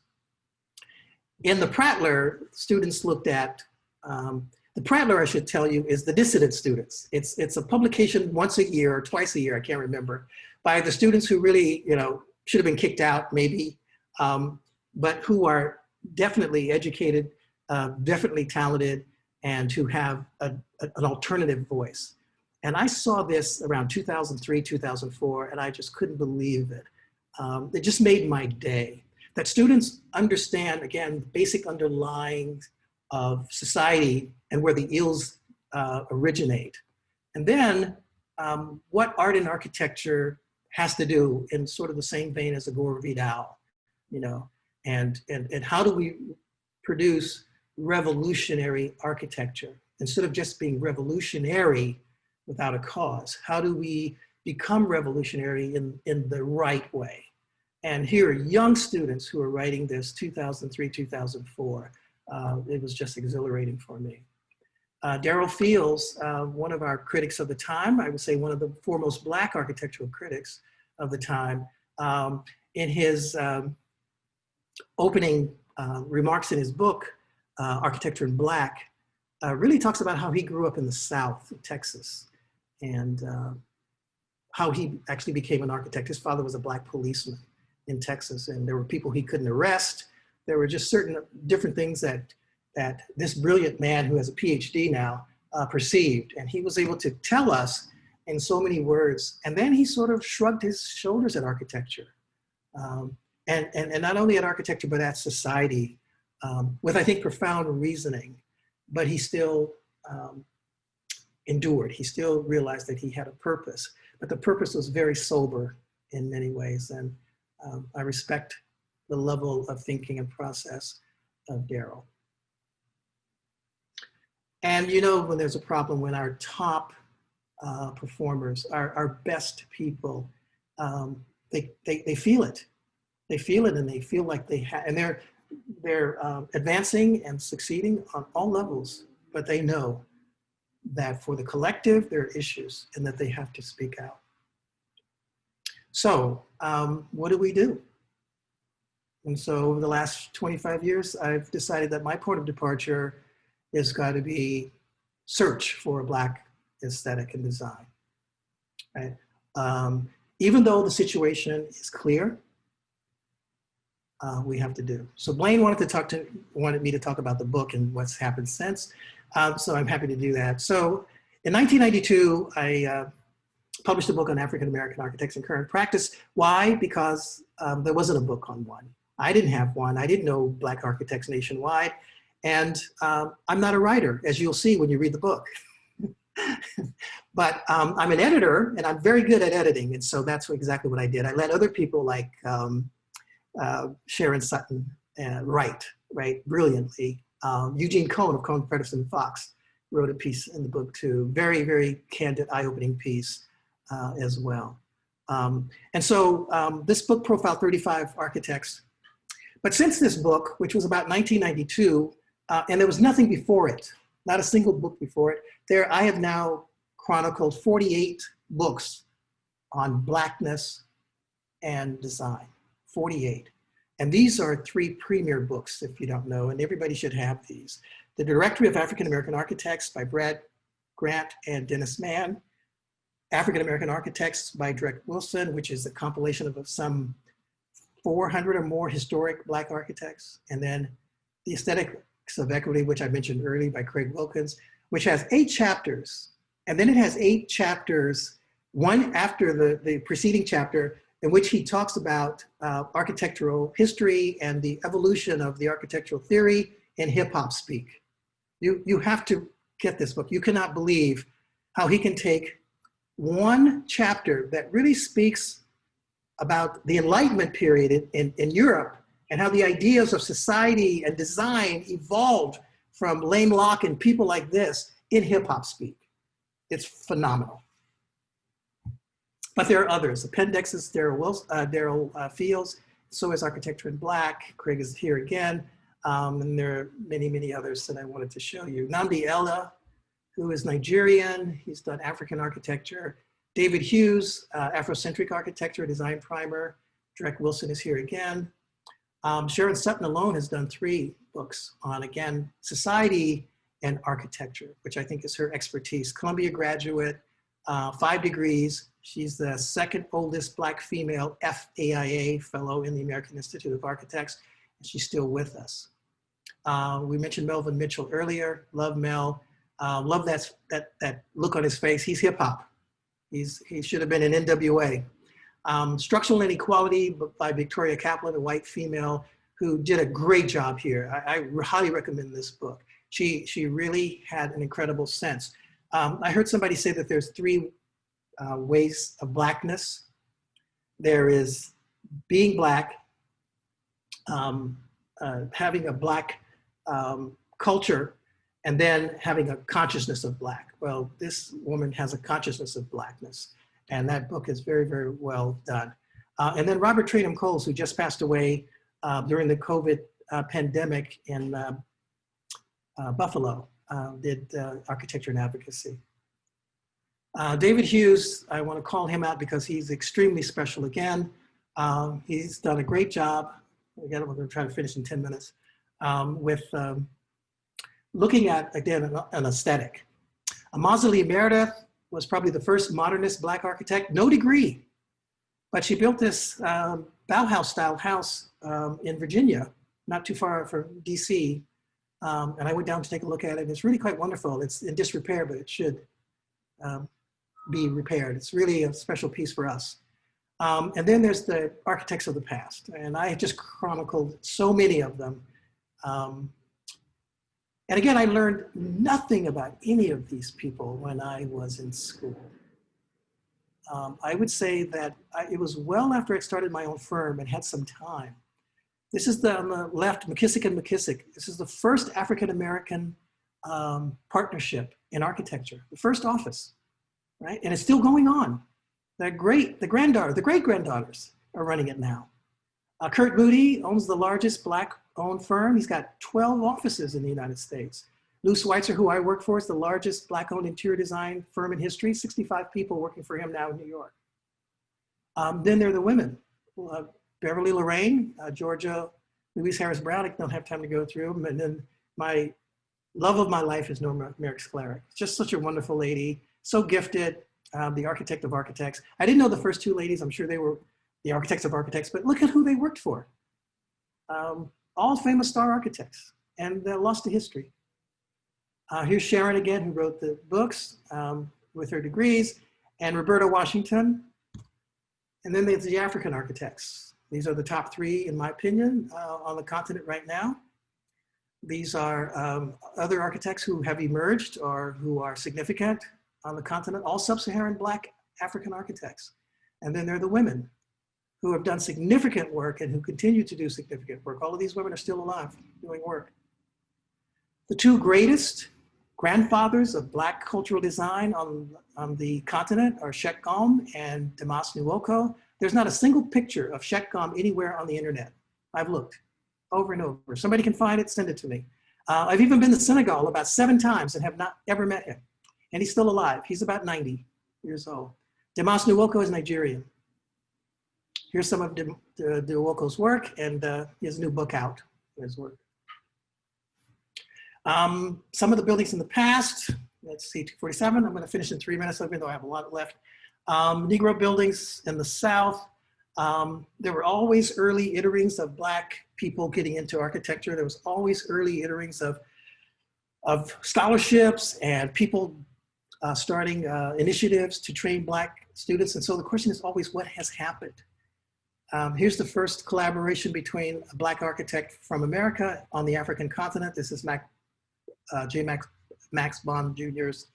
In the Prattler, students looked at, the Prattler, I should tell you, is the dissident students. It's a publication once a year or twice a year, I can't remember, by the students who really, you know, should have been kicked out maybe, but who are definitely educated, definitely talented, and who have an alternative voice. And I saw this around 2003, 2004, and I just couldn't believe it. It just made my day. That students understand, again, the basic underlying of society and where the ills originate. And then what art and architecture has to do in sort of the same vein as a Gore Vidal, you know, and how do we produce revolutionary architecture instead of just being revolutionary without a cause? How do we become revolutionary in the right way? And here are young students who are writing this 2003, 2004. It was just exhilarating for me. Darrell Fields, one of our critics of the time, I would say one of the foremost Black architectural critics of the time, in his opening remarks in his book, Architecture in Black, really talks about how he grew up in the South of Texas and how he actually became an architect. His father was a Black policeman in Texas, and there were people he couldn't arrest. There were just certain different things that this brilliant man who has a PhD now perceived. And he was able to tell us in so many words. And then he sort of shrugged his shoulders at architecture. And not only at architecture, but at society with, I think, profound reasoning. But he still endured. He still realized that he had a purpose. But the purpose was very sober in many ways. And I respect the level of thinking and process of Darrell. And you know, when there's a problem, when our top performers, our best people, they feel it. They feel it, and they feel like they have, and they're advancing and succeeding on all levels, but they know that for the collective, there are issues and that they have to speak out. So what do we do? And so over the last 25 years, I've decided that my point of departure is got to be search for a Black aesthetic and design, right? Even though the situation is clear, we have to do. So Blaine wanted me to talk about the book and what's happened since. So I'm happy to do that. So in 1992, I published a book on African-American architects in current practice. Why? Because there wasn't a book on one. I didn't have one. I didn't know Black architects nationwide. And I'm not a writer, as you'll see when you read the book. But I'm an editor, and I'm very good at editing. And so that's exactly what I did. I let other people like Sharon Sutton write brilliantly. Eugene Cohn of Cohn, Pedersen, Fox wrote a piece in the book too. Very, very candid, eye-opening piece as well. And so this book profiled 35 architects. But since this book, which was about 1992, and there was nothing before it, not a single book before it, I have now chronicled 48 books on Blackness and design, 48. And these are 3 premier books, if you don't know, and everybody should have these. The Directory of African American Architects by Brad Grant and Dennis Mann, African American Architects by Drake Wilson, which is a compilation of some 400 or more historic Black architects, and then The Aesthetics of Equity, which I mentioned earlier, by Craig Wilkins, which has 8 chapters. And then it has 8 chapters, one after the preceding chapter, in which he talks about architectural history and the evolution of the architectural theory in hip hop speak. You have to get this book. You cannot believe how he can take one chapter that really speaks about the Enlightenment period in Europe and how the ideas of society and design evolved from Lane Locke and people like this in hip hop speak. It's phenomenal. But there are others. Appendix is Daryl Fields. So is Architecture in Black. Craig is here again. And there are many, many others that I wanted to show you. Nnamdi Ella, who is Nigerian. He's done African architecture. David Hughes, Afrocentric architecture, design primer. Drek Wilson is here again. Sharon Sutton alone has done 3 books on, again, society and architecture, which I think is her expertise. Columbia graduate, 5 degrees. She's the 2nd oldest Black female FAIA fellow in the American Institute of Architects, and she's still with us. We mentioned Melvin Mitchell earlier. Love Mel. Love that look on his face. He's hip hop. He should have been in NWA. Structural Inequality by Victoria Kaplan, a white female who did a great job here. I highly recommend this book. She really had an incredible sense. I heard somebody say that there's 3 ways of Blackness. There is being Black, having a Black culture, and then having a consciousness of Black. Well, this woman has a consciousness of Blackness, and that book is very, very well done. And then Robert Trenum Coles, who just passed away during the COVID pandemic in Buffalo, did Architecture and Advocacy. David Hughes, I want to call him out because he's extremely special again. He's done a great job. Again, we're going to try to finish in 10 minutes with looking at, again, an aesthetic. Amazali Meredith was probably the first modernist Black architect, no degree, but she built this Bauhaus-style house in Virginia, not too far from DC. And I went down to take a look at it. It's really quite wonderful. It's in disrepair, but it should be repaired. It's really a special piece for us. And then there's the architects of the past. And I just chronicled so many of them. And again, I learned nothing about any of these people when I was in school. I would say that it was well after I started my own firm and had some time. This is on the left, McKissick and McKissick. This is the first African-American partnership in architecture, the first office, right? And it's still going on. The great-granddaughters are running it now. Kurt Moody owns the largest Black-owned firm. He's got 12 offices in the United States. Lou Schweitzer, who I work for, is the largest Black-owned interior design firm in history. 65 people working for him now in New York. Then there are the women. Beverly Lorraine, Georgia, Louise Harris Brown. I don't have time to go through them. And then my love of my life is Norma Merrick-Sklaric. Just such a wonderful lady, so gifted, the architect of architects. I didn't know the first 2 ladies. I'm sure they were the architects of architects, but look at who they worked for. All famous star architects, and they're lost to history. Here's Sharon again, who wrote the books with her degrees, and Roberta Washington. And then there's the African architects. These are the top 3, in my opinion, on the continent right now. These are other architects who have emerged or who are significant on the continent, all sub-Saharan Black African architects. And then there are the women who have done significant work and who continue to do significant work. All of these women are still alive doing work. The 2 greatest grandfathers of Black cultural design on the continent are Sheikh Gom and Damas Nwoko. There's not a single picture of Sheikh Gom anywhere on the internet. I've looked over and over. Somebody can find it, send it to me. I've even been to Senegal about 7 times and have not ever met him. And he's still alive. He's about 90 years old. Damas Nwoko is Nigerian. Here's some of Nwoko's work, and he has a new book out, his work. Some of the buildings in the past, let's see, 247. I'm going to finish in 3 minutes, even though I have a lot left. Negro buildings in the South. There were always early iterations of Black people getting into architecture. There was always early iterations of scholarships and people starting initiatives to train Black students. And so the question is always, what has happened? Here's the first collaboration between a Black architect from America on the African continent. This is Max Bond Jr.'s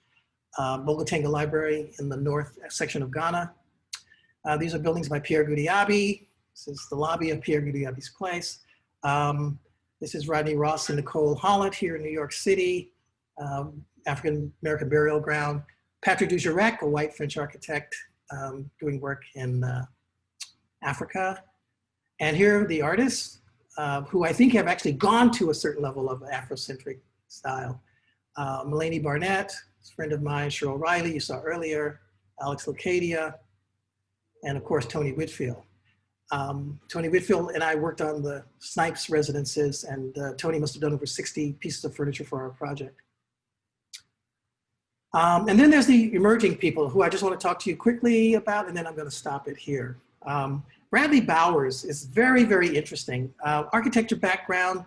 Bolgatanga Library in the north section of Ghana. These are buildings by Pierre Goudiaby. This is the lobby of Pierre Goudiaby's place. This is Rodney Ross and Nicole Holland here in New York City, African American burial ground. Patrick Dujardin, a white French architect, doing work in Africa. And here are the artists who I think have actually gone to a certain level of Afrocentric style. Mulaney Barnett, a friend of mine, Cheryl Riley, you saw earlier, Alex Lacadia, and of course, Tony Whitfield. Tony Whitfield and I worked on the Snipes residences, and Tony must have done over 60 pieces of furniture for our project. And then there's the emerging people who I just want to talk to you quickly about, and then I'm going to stop it here. Bradley Bowers is very, very interesting. Architecture background,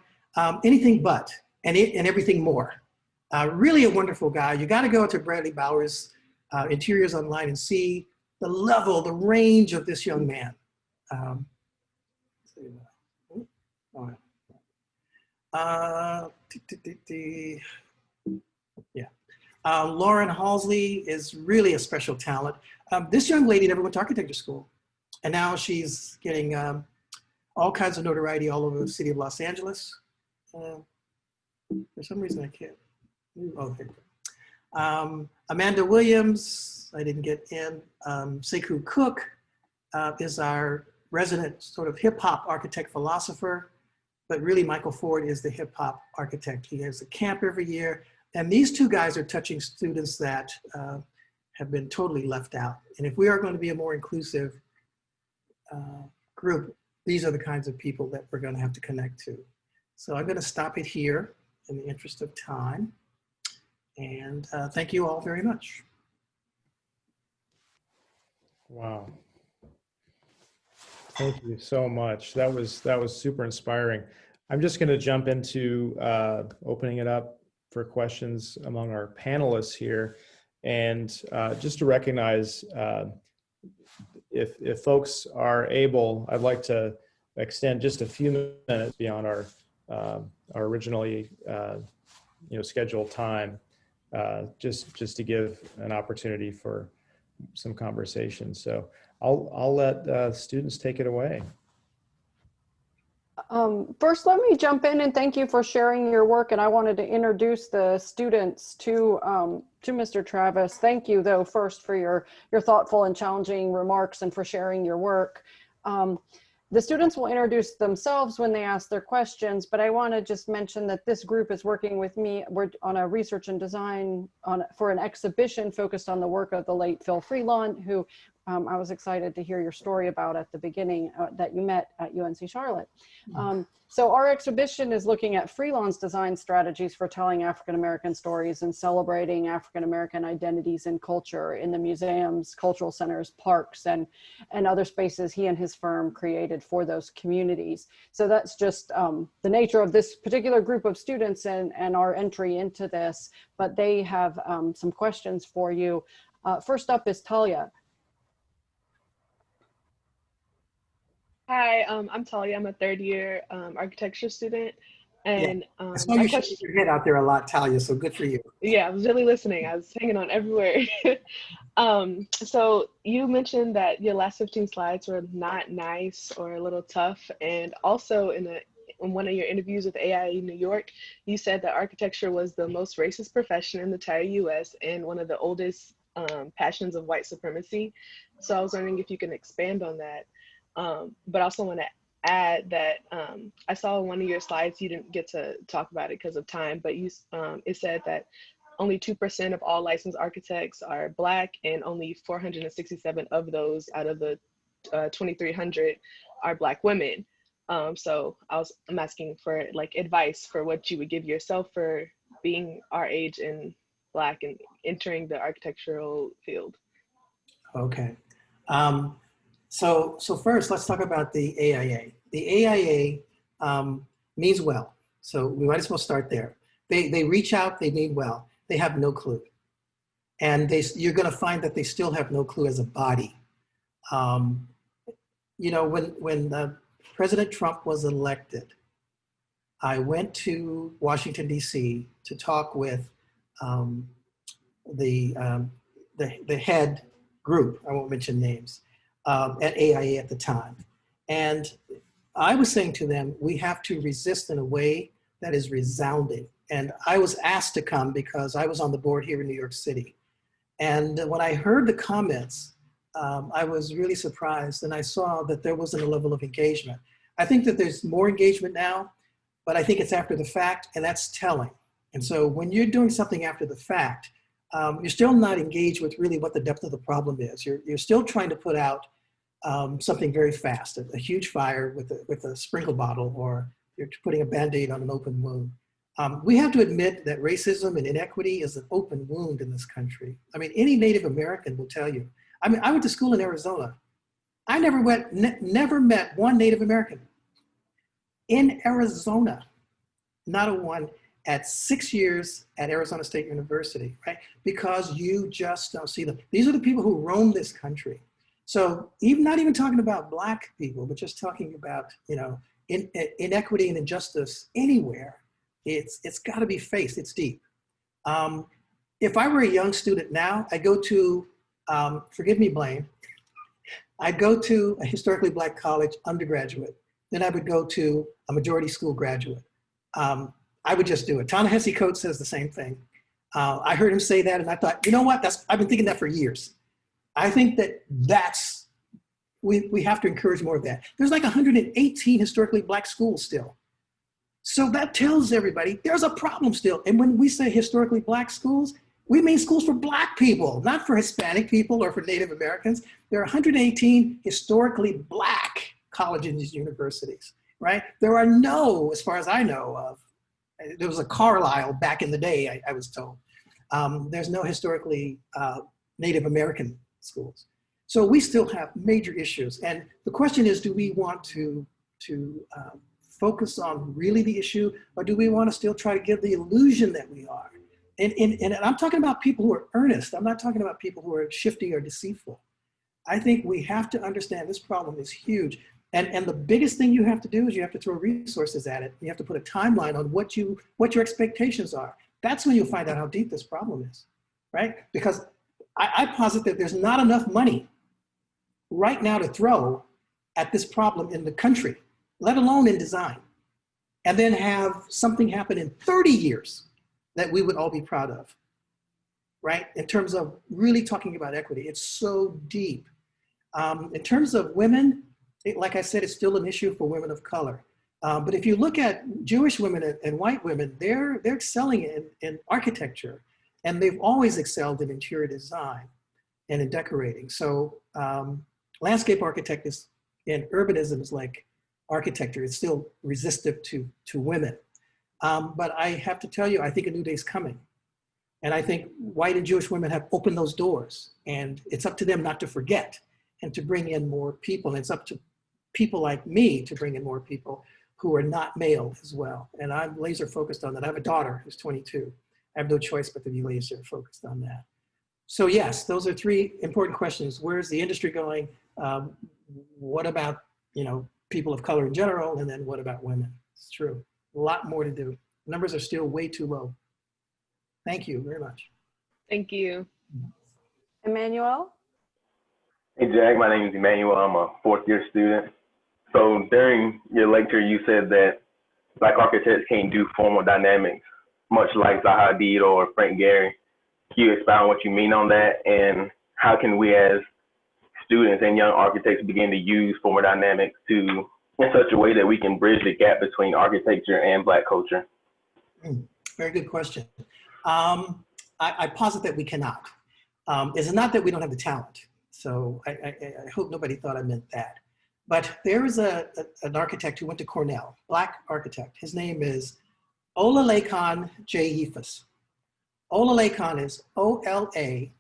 anything but, and everything more. Really a wonderful guy. You got to go to Bradley Bowers Interiors online and see the level, the range of this young man. Lauren Halsey is really a special talent. This young lady never went to architecture school, and now she's getting all kinds of notoriety all over the city of Los Angeles. For some reason I can't. Okay. Amanda Williams, I didn't get in. Sekou Cook is our resident sort of hip hop architect philosopher, but really Michael Ford is the hip hop architect. He has a camp every year. And these two guys are touching students that have been totally left out. And if we are going to be a more inclusive group, these are the kinds of people that we're going to have to connect to. So I'm going to stop it here in the interest of time. And thank you all very much. Wow. Thank you so much. That was super inspiring. I'm just going to jump into opening it up for questions among our panelists here. And just to recognize, if folks are able, I'd like to extend just a few minutes beyond our originally scheduled time, just to give an opportunity for some conversation. So I'll let students take it away. First, let me jump in and thank you for sharing your work. And I wanted to introduce the students to Mr. Travis. Thank you, though, first for your thoughtful and challenging remarks and for sharing your work. The students will introduce themselves when they ask their questions, but I want to just mention that this group is working with me. We're on a research and design for an exhibition focused on the work of the late Phil Freelon, who I was excited to hear your story about at the beginning that you met at UNC Charlotte. So our exhibition is looking at Freelon's design strategies for telling African-American stories and celebrating African-American identities and culture in the museums, cultural centers, parks, and other spaces he and his firm created for those communities. So that's just the nature of this particular group of students and our entry into this, but they have some questions for you. First up is Talia. Hi, I'm Talia. I'm a third-year architecture student, and I saw you shaking your head out there a lot, Talia. So good for you. Yeah, I was really listening. I was hanging on everywhere. So you mentioned that your last 15 slides were not nice or a little tough, and also in one of your interviews with AIE New York, you said that architecture was the most racist profession in the entire U.S. and one of the oldest passions of white supremacy. So I was wondering if you can expand on that. But I also want to add that I saw in one of your slides, you didn't get to talk about it because of time, but it said that only 2% of all licensed architects are Black, and only 467 of those out of the 2,300 are Black women. So I'm asking for like advice for what you would give yourself for being our age and Black and entering the architectural field. Okay. So first, let's talk about the AIA. The AIA means well, so we might as well start there. They reach out, they mean well. They have no clue. And you're gonna find that they still have no clue as a body. When President Trump was elected, I went to Washington, D.C. to talk with the head group, I won't mention names, at AIA at the time. And I was saying to them, we have to resist in a way that is resounding. And I was asked to come because I was on the board here in New York City. And when I heard the comments I was really surprised, and I saw that there wasn't a level of engagement. I think that there's more engagement now, but I think it's after the fact, and that's telling. And so when you're doing something after the fact, you're still not engaged with really what the depth of the problem is. You're still trying to put out something very fast, a huge fire with a sprinkle bottle, or you're putting a Band-Aid on an open wound. We have to admit that racism and inequity is an open wound in this country. I mean, any Native American will tell you. I mean, I went to school in Arizona. I never met one Native American in Arizona, not a one, at 6 years at Arizona State University, right? Because you just don't see them. These are the people who roam this country. So not even talking about Black people, but just talking about, you know, inequity and injustice anywhere, it's got to be faced. It's deep. If I were a young student now, I go to, forgive me, Blaine, I'd go to a historically Black college undergraduate. Then I would go to a majority school graduate. I would just do it. Ta-Nehisi Coates says the same thing. I heard him say that, and I thought, you know what? I've been thinking that for years. I think we have to encourage more of that. There's like 118 historically Black schools still. So that tells everybody there's a problem still. And when we say historically Black schools, we mean schools for Black people, not for Hispanic people or for Native Americans. There are 118 historically Black colleges and universities, right? There are no, as far as I know of, there was a Carlisle back in the day, I was told. There's no historically Native American schools. So we still have major issues. And the question is, do we want to focus on really the issue, or do we want to still try to give the illusion that we are? And I'm talking about people who are earnest. I'm not talking about people who are shifty or deceitful. I think we have to understand this problem is huge. And the biggest thing you have to do is you have to throw resources at it. You have to put a timeline on what your expectations are. That's when you'll find out how deep this problem is, right? Because I posit that there's not enough money right now to throw at this problem in the country, let alone in design, and then have something happen in 30 years that we would all be proud of, right? In terms of really talking about equity, it's so deep. In terms of women, like I said, it's still an issue for women of color. But if you look at Jewish women and white women, they're excelling in architecture, and they've always excelled in interior design and in decorating. So landscape architect and urbanism is like architecture. It's still resistive to women. But I have to tell you, I think a new day's coming. And I think white and Jewish women have opened those doors, and it's up to them not to forget and to bring in more people. And it's up to people like me to bring in more people who are not male as well. And I'm laser focused on that. I have a daughter who's 22. I have no choice but to be laser focused on that. So yes, those are three important questions. Where's the industry going? What about, people of color in general? And then what about women? It's true. A lot more to do. Numbers are still way too low. Thank you very much. Thank you. Emmanuel? Hey, Jack, my name is Emmanuel. I'm a fourth-year student. So during your lecture, you said that Black architects can't do formal dynamics, much like Zaha Hadid or Frank Gehry. Can you expound what you mean on that? And how can we as students and young architects begin to use formal dynamics in such a way that we can bridge the gap between architecture and Black culture? Very good question. I posit that we cannot. It's not that we don't have the talent. So I hope nobody thought I meant that. But there is an architect who went to Cornell, Black architect. His name is Olalekan J. Olalekan is O-L-A-K-A-N.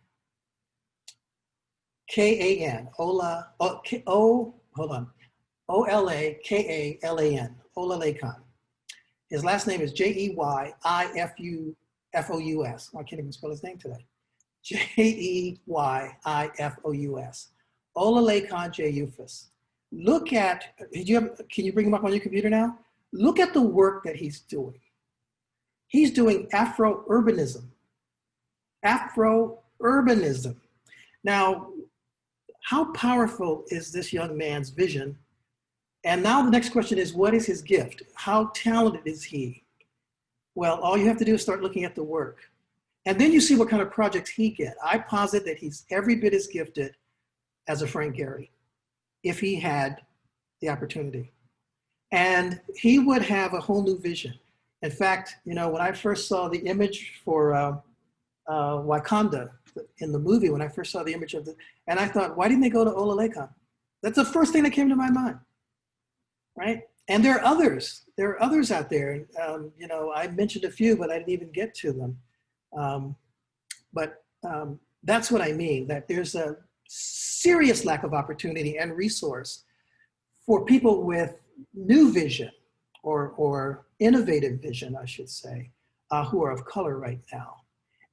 O-L-A-K-A-L-A-N. Olalekan. His last name is J-E-Y-I-F-O-U-S. I can't even spell his name today. J-E-Y-I-F-O-U-S. Olalekan J-Ufus. Look at, can you bring him up on your computer now? Look at the work that he's doing. He's doing Afro-urbanism. Afro-urbanism. Now, how powerful is this young man's vision? And now the next question is, what is his gift? How talented is he? Well, all you have to do is start looking at the work. And then you see what kind of projects he gets. I posit that he's every bit as gifted as a Frank Gehry if he had the opportunity. And he would have a whole new vision. In fact, you know, when I first saw the image for Wakanda in the movie, when I first saw the image of the, and I thought, why didn't they go to Olalekan? That's the first thing that came to my mind, right? And there are others out there. You know, I mentioned a few, but I didn't even get to them. That's what I mean, that there's a serious lack of opportunity and resource for people with new vision or innovative vision, I should say, who are of color right now.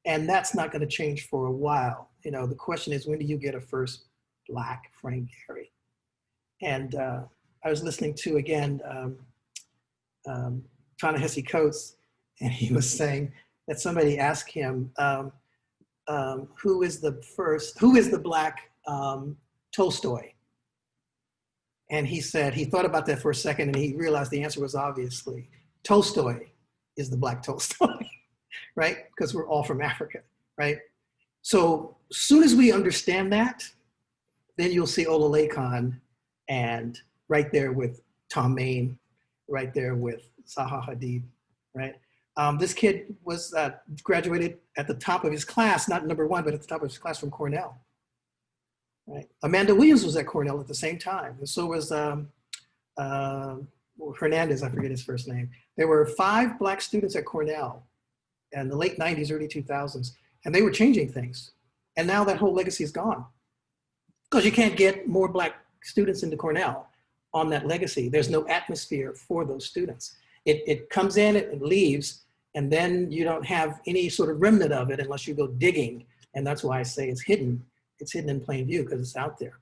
And that's not going to change for a while. You know, the question is, when do you get a first Black Frank Gehry? And I was listening to, again, Ta-Nehisi Coates, and he was saying that somebody asked him, who is the Black Tolstoy? And he said, he thought about that for a second and he realized the answer was obviously Tolstoy is the Black Tolstoy, right? Because we're all from Africa, right? So as soon as we understand that, then you'll see Olalekan and right there with Tom Maine, right there with Zaha Hadid, right? This kid was graduated at the top of his class, not number one, but at the top of his class from Cornell. Right. Amanda Williams was at Cornell at the same time, and so was Hernandez, I forget his first name. There were 5 Black students at Cornell in the late 90s, early 2000s, and they were changing things. And now that whole legacy is gone because you can't get more Black students into Cornell on that legacy. There's no atmosphere for those students. It comes in, it leaves, and then you don't have any sort of remnant of it unless you go digging. And that's why I say it's hidden. It's hidden in plain view because it's out there.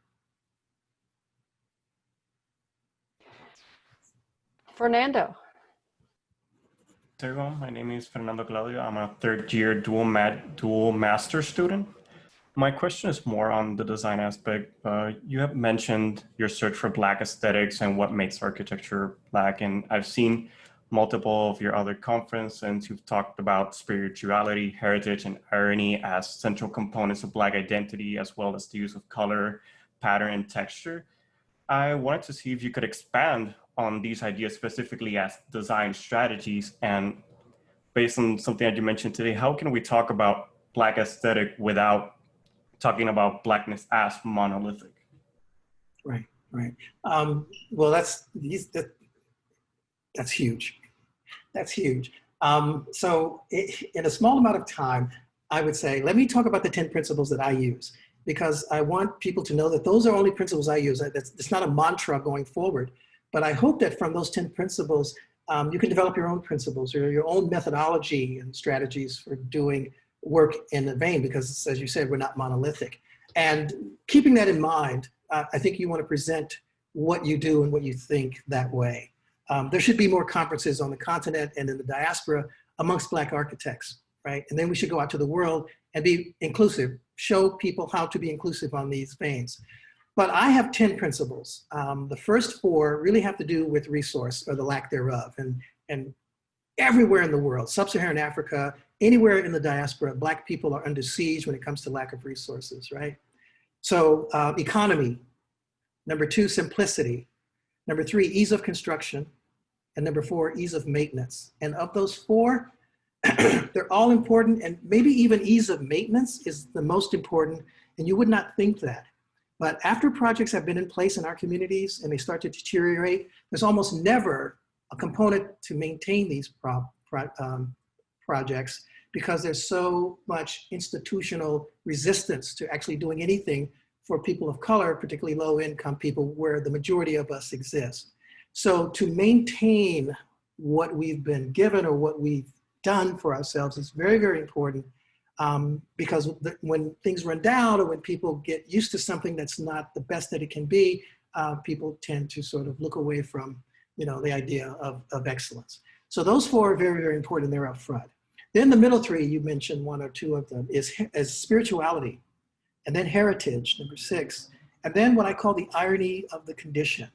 Fernando. My name is Fernando Claudio. I'm a third-year dual master student. My question is more on the design aspect. You have mentioned your search for Black aesthetics and what makes architecture Black, and I've seen multiple of your other conferences, and you've talked about spirituality, heritage, and irony as central components of Black identity, as well as the use of color, pattern, and texture. I wanted to see if you could expand on these ideas specifically as design strategies, and based on something that you mentioned today, how can we talk about Black aesthetic without talking about Blackness as monolithic? Right, right. Well, that's huge. That's huge. So in a small amount of time, I would say, let me talk about the 10 principles that I use, because I want people to know that those are only principles I use. It's not a mantra going forward, but I hope that from those 10 principles, you can develop your own principles or your own methodology and strategies for doing work in the vein, because as you said, we're not monolithic. And keeping that in mind, I think you want to present what you do and what you think that way. There should be more conferences on the continent and in the diaspora amongst Black architects, right? And then we should go out to the world and be inclusive, show people how to be inclusive on these veins. But I have 10 principles. The first 4 really have to do with resource or the lack thereof. And everywhere in the world, sub-Saharan Africa, anywhere in the diaspora, Black people are under siege when it comes to lack of resources, right? So economy. Number 2, simplicity. Number 3, ease of construction. And number 4, ease of maintenance. And of those 4, they're all important, and maybe even ease of maintenance is the most important, and you would not think that. But after projects have been in place in our communities and they start to deteriorate, there's almost never a component to maintain these projects because there's so much institutional resistance to actually doing anything for people of color, particularly low-income people, where the majority of us exist. So to maintain what we've been given or what we've done for ourselves is very, very important, because when things run down or when people get used to something that's not the best that it can be, people tend to sort of look away from, the idea of excellence. So those 4 are very, very important, and they're up front. Then the middle 3, you mentioned 1 or 2 of them, is spirituality, and then heritage, number 6, and then what I call the irony of the condition.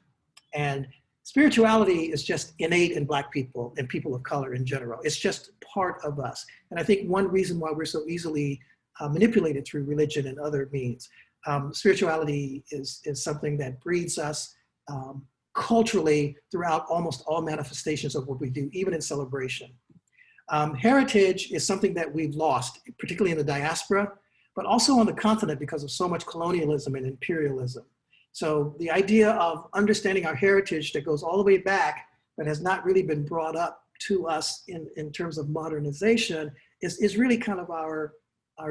And spirituality is just innate in Black people and people of color in general. It's just part of us. And I think one reason why we're so easily manipulated through religion and other means. spirituality is something that breeds us culturally throughout almost all manifestations of what we do, even in celebration. Heritage is something that we've lost, particularly in the diaspora, but also on the continent because of so much colonialism and imperialism. So the idea of understanding our heritage that goes all the way back, but has not really been brought up to us in terms of modernization is really kind of our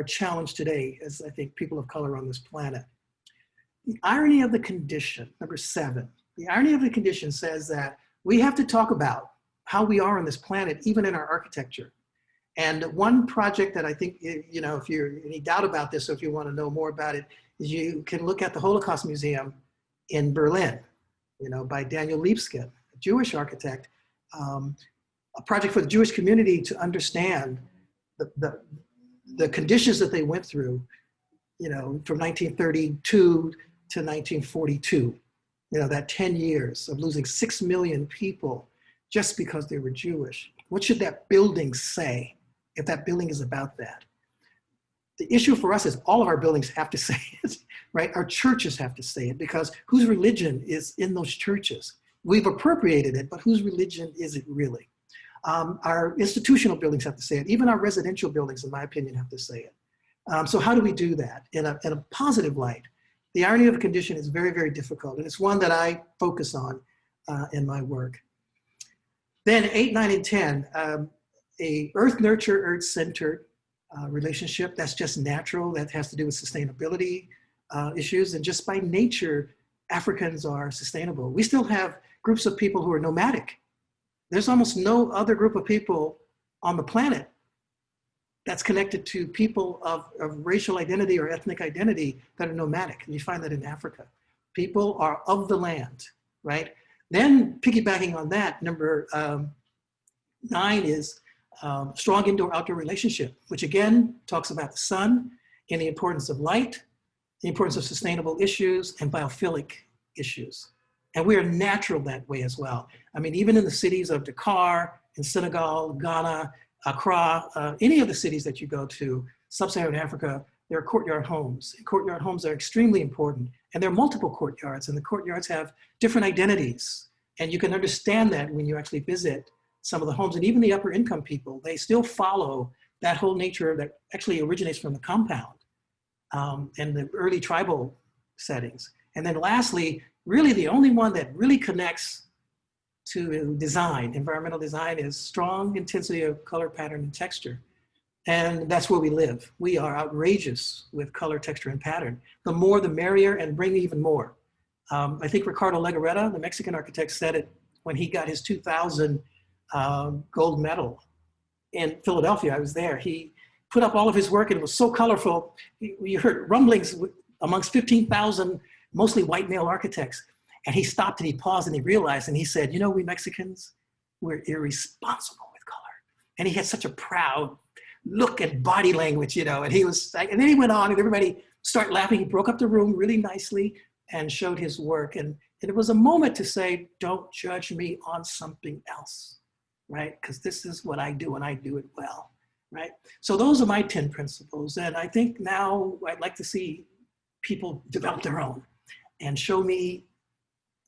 challenge today as I think people of color on this planet. The irony of the condition, number 7, the irony of the condition says that we have to talk about how we are on this planet, even in our architecture. And one project that I think, you know, if you're any doubt about this, or if you want to know more about it, is you can look at the Holocaust Museum in Berlin, you know, by Daniel Libeskind, a Jewish architect, a project for the Jewish community to understand the conditions that they went through, you know, from 1932 to 1942, you know, that 10 years of losing 6 million people just because they were Jewish. What should that building say if that building is about that? The issue for us is all of our buildings have to say it, right? Our churches have to say it, because whose religion is in those churches? We've appropriated it, but whose religion is it really? Our institutional buildings have to say it. Even our residential buildings, in my opinion, have to say it. So how do we do that in a positive light? The irony of a condition is very, very difficult, and it's one that I focus on in my work. Then 8, 9, and 10, a earth nurture, earth centered relationship that's just natural, that has to do with sustainability issues, and just by nature, Africans are sustainable. We still have groups of people who are nomadic. There's almost no other group of people on the planet that's connected to people of racial identity or ethnic identity that are nomadic. And you find that in Africa. People are of the land, right? Then piggybacking on that, number 9 is strong indoor-outdoor relationship, which again talks about the sun and the importance of light, the importance of sustainable issues and biophilic issues. And we are natural that way as well. I mean, even in the cities of Dakar, in Senegal, Ghana, Accra, any of the cities that you go to, sub-Saharan Africa, there are courtyard homes. And courtyard homes are extremely important. And there are multiple courtyards, and the courtyards have different identities. And you can understand that when you actually visit some of the homes. And even the upper income people, they still follow that whole nature that actually originates from the compound and the early tribal settings. And then lastly, really the only one that really connects to design, environmental design, is strong intensity of color, pattern, and texture. And that's where we live. We are outrageous with color, texture, and pattern. The more, the merrier, and bring even more. I think Ricardo Legarreta, the Mexican architect, said it when he got his 2000 gold medal in Philadelphia. I was there. He put up all of his work, and it was so colorful. You heard rumblings amongst 15,000 mostly white male architects. And he stopped and he paused and he realized, and he said, you know, we Mexicans, we're irresponsible with color. And he had such a proud look and body language, you know, and he was like, and then he went on and everybody started laughing. He broke up the room really nicely and showed his work. And it was a moment to say, don't judge me on something else, right? Because this is what I do and I do it well, right? So those are my 10 principles. And I think now I'd like to see people develop their own and show me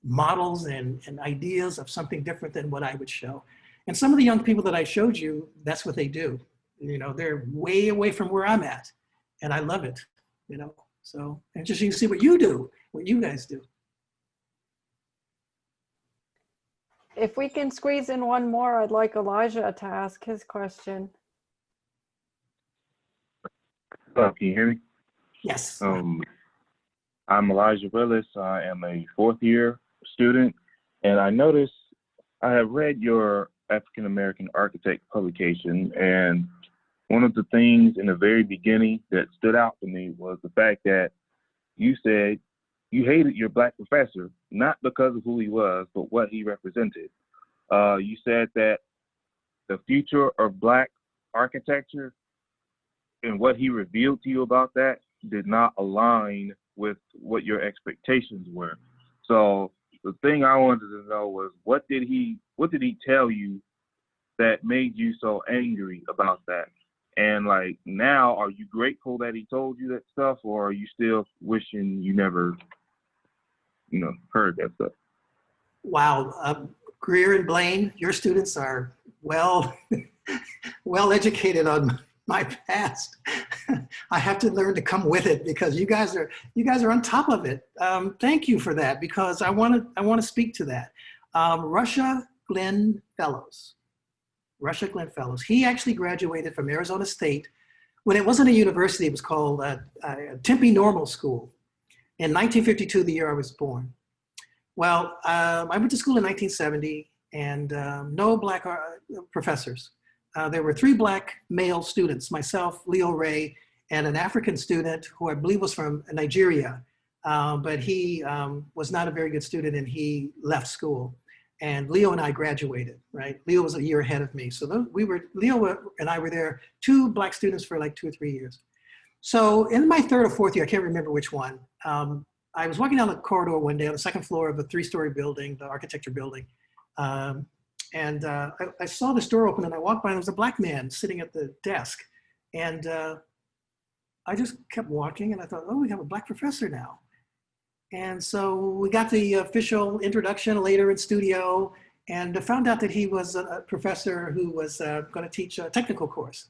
models and ideas of something different than what I would show. And some of the young people that I showed you, that's what they do. You know, they're way away from where I'm at. And I love it, you know. So interesting to see what you do, what you guys do. If we can squeeze in one more, I'd like Elijah to ask his question. Can you hear me? Yes. I'm Elijah Willis. I am a 4th year student, and I noticed I have read your African American architect publication, and one of the things in the very beginning that stood out to me was the fact that you said you hated your Black professor, not because of who he was, but what he represented. You said that the future of Black architecture and what he revealed to you about that did not align with what your expectations were. So the thing I wanted to know was, what did he tell you that made you so angry about that? And like now, are you grateful that he told you that stuff, or are you still wishing you never, heard that stuff? Wow, Greer and Blaine, your students are well educated on my past. I have to learn to come with it because you guys are on top of it. Thank you for that, because I want to speak to that. Russia Glenn Fellows. He actually graduated from Arizona State when it wasn't a university. It was called Tempe Normal School in 1952, the year I was born. Well, I went to school in 1970, and no Black professors. There were 3 Black male students, myself, Leo Ray, and an African student who I believe was from Nigeria, but he was not a very good student, and he left school. And Leo and I graduated, right? Leo was a year ahead of me. So Leo and I were there, 2 Black students for like 2 or 3 years. So in my 3rd or 4th year, I can't remember which one, I was walking down the corridor one day on the 2nd floor of a 3-story building, the architecture building. I saw this door open, and I walked by, and there was a Black man sitting at the desk. And I just kept walking, and I thought, oh, we have a Black professor now. And so we got the official introduction later in studio, and found out that he was a professor who was going to teach a technical course.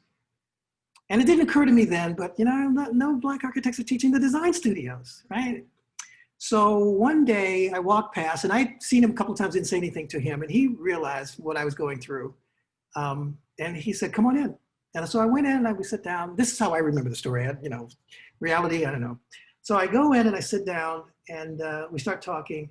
And it didn't occur to me then, but no Black architects are teaching the design studios, right? So one day I walked past, and I'd seen him a couple of times, didn't say anything to him, and he realized what I was going through. And he said, come on in. And so I went in, and I would sit down. This is how I remember the story. Reality, I don't know. So I go in and I sit down, and we start talking,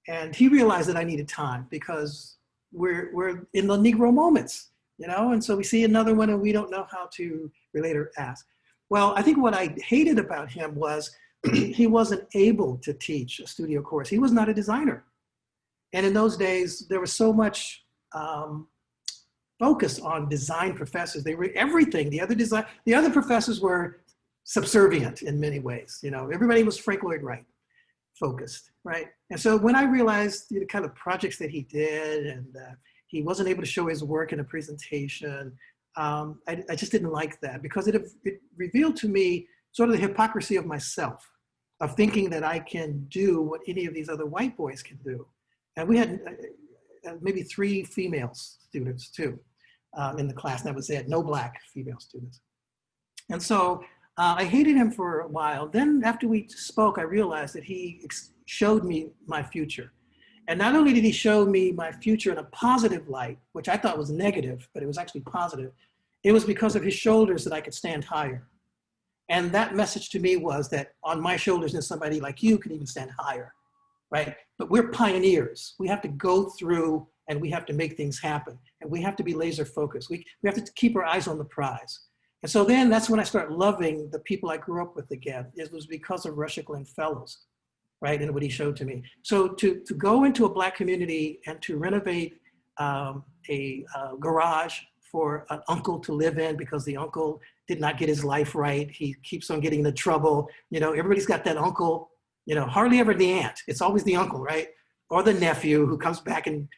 and he realized that I needed time because we're in the Negro moments, and so we see another one and we don't know how to relate or ask. Well, I think what I hated about him was he wasn't able to teach a studio course. He was not a designer. And in those days, there was so much focus on design professors. They were everything. The other professors were subservient in many ways. Everybody was Frank Lloyd Wright focused, right? And so when I realized the kind of projects that he did, and he wasn't able to show his work in a presentation, I just didn't like that, because it revealed to me sort of the hypocrisy of myself, of thinking that I can do what any of these other white boys can do. And we had maybe 3 female students too in the class. That was it, no Black female students. And so I hated him for a while. Then after we spoke, I realized that he showed me my future. And not only did he show me my future in a positive light, which I thought was negative, but it was actually positive, it was because of his shoulders that I could stand higher. And that message to me was that on my shoulders, and somebody like you can even stand higher, right? But we're pioneers. We have to go through, and we have to make things happen. And we have to be laser focused. We have to keep our eyes on the prize. And so then that's when I start loving the people I grew up with again. It was because of Russia Glenn Fellows, right? And what he showed to me. So to go into a Black community and to renovate a garage for an uncle to live in because the uncle did not get his life right. He keeps on getting into trouble. Everybody's got that uncle, hardly ever the aunt. It's always the uncle, right? Or the nephew who comes back, and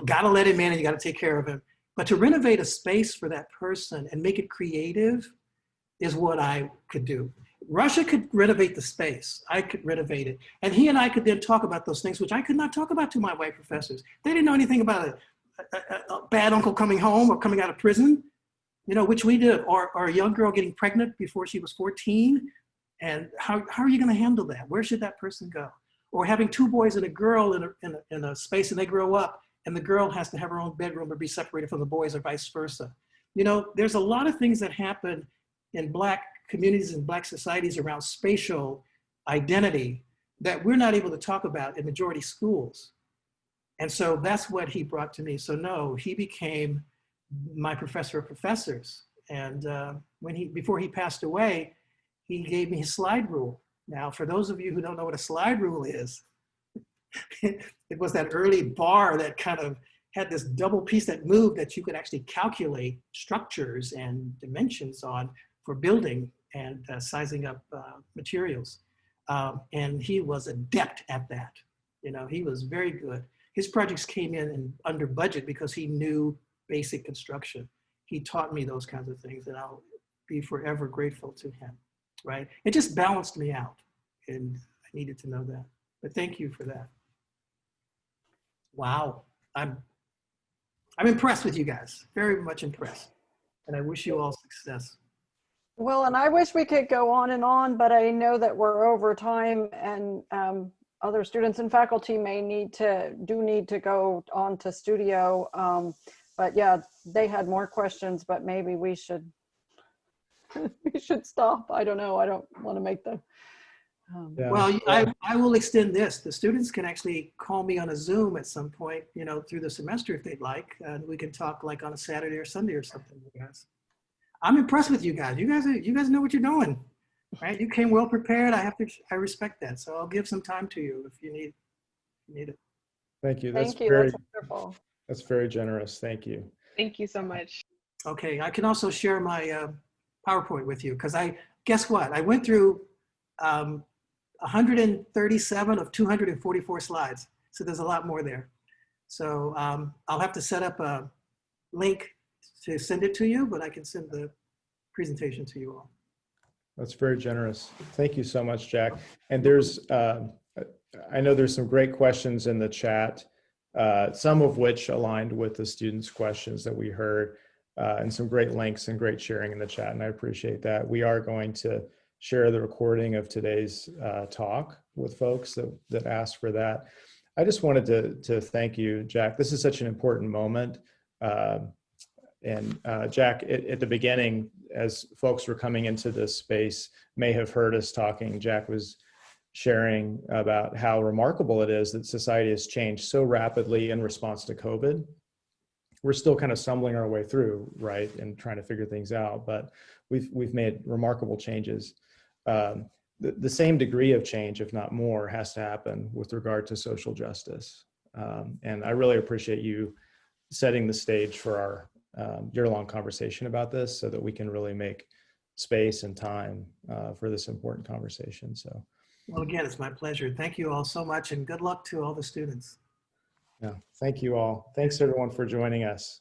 gotta let him in, and you gotta take care of him. But to renovate a space for that person and make it creative is what I could do. Russia could renovate the space. I could renovate it. And he and I could then talk about those things, which I could not talk about to my white professors. They didn't know anything about a bad uncle coming home or coming out of prison, which we did, or a young girl getting pregnant before she was 14. And how are you gonna handle that? Where should that person go? Or having 2 boys and a girl in a space, and they grow up, and the girl has to have her own bedroom or be separated from the boys, or vice versa. There's a lot of things that happen in Black communities and Black societies around spatial identity that we're not able to talk about in majority schools. And so that's what he brought to me. So no, he became my professor of professors. And before he passed away, he gave me his slide rule. Now, for those of you who don't know what a slide rule is, it was that early bar that kind of had this double piece that moved that you could actually calculate structures and dimensions on for building and sizing up materials. And he was adept at that. He was very good. His projects came in under budget because he knew basic construction. He taught me those kinds of things, and be forever grateful to him, right? It just balanced me out, and I needed to know that. But thank you for that. Wow, I'm impressed with you guys, very much impressed. And I wish you all success. Well, and I wish we could go on, but I know that we're over time, and other students and faculty may need to go on to studio. But yeah, they had more questions, but maybe we should we should stop. I don't know. I don't want to make the. Yeah. Well, I will extend this. The students can actually call me on a Zoom at some point, through the semester if they'd like, and we can talk like on a Saturday or Sunday or something, you guys. I'm impressed with you guys. You guys know what you're doing, right? You came well prepared. I respect that. So I'll give some time to you if you need it. Thank you. Thank you. That's wonderful. That's very generous. Thank you. Thank you so much. Okay, I can also share my PowerPoint with you, because guess what? I went through 137 of 244 slides. So there's a lot more there. So I'll have to set up a link to send it to you, but I can send the presentation to you all. That's very generous. Thank you so much, Jack. And I know there's some great questions in the chat, some of which aligned with the students' questions that we heard, and some great links and great sharing in the chat, and I appreciate that. We are going to share the recording of today's talk with folks that asked for that. I just wanted to thank you, Jack. This is such an important moment. And Jack, at the beginning, as folks were coming into this space, may have heard us talking, Jack was sharing about how remarkable it is that society has changed so rapidly in response to COVID. We're still kind of stumbling our way through, right, and trying to figure things out, but we've made remarkable changes. The same degree of change, if not more, has to happen with regard to social justice. And I really appreciate you setting the stage for our year-long conversation about this, so that we can really make space and time for this important conversation. So, well, again, it's my pleasure. Thank you all so much, and good luck to all the students. yeah, thank you all. Thanks everyone for joining us.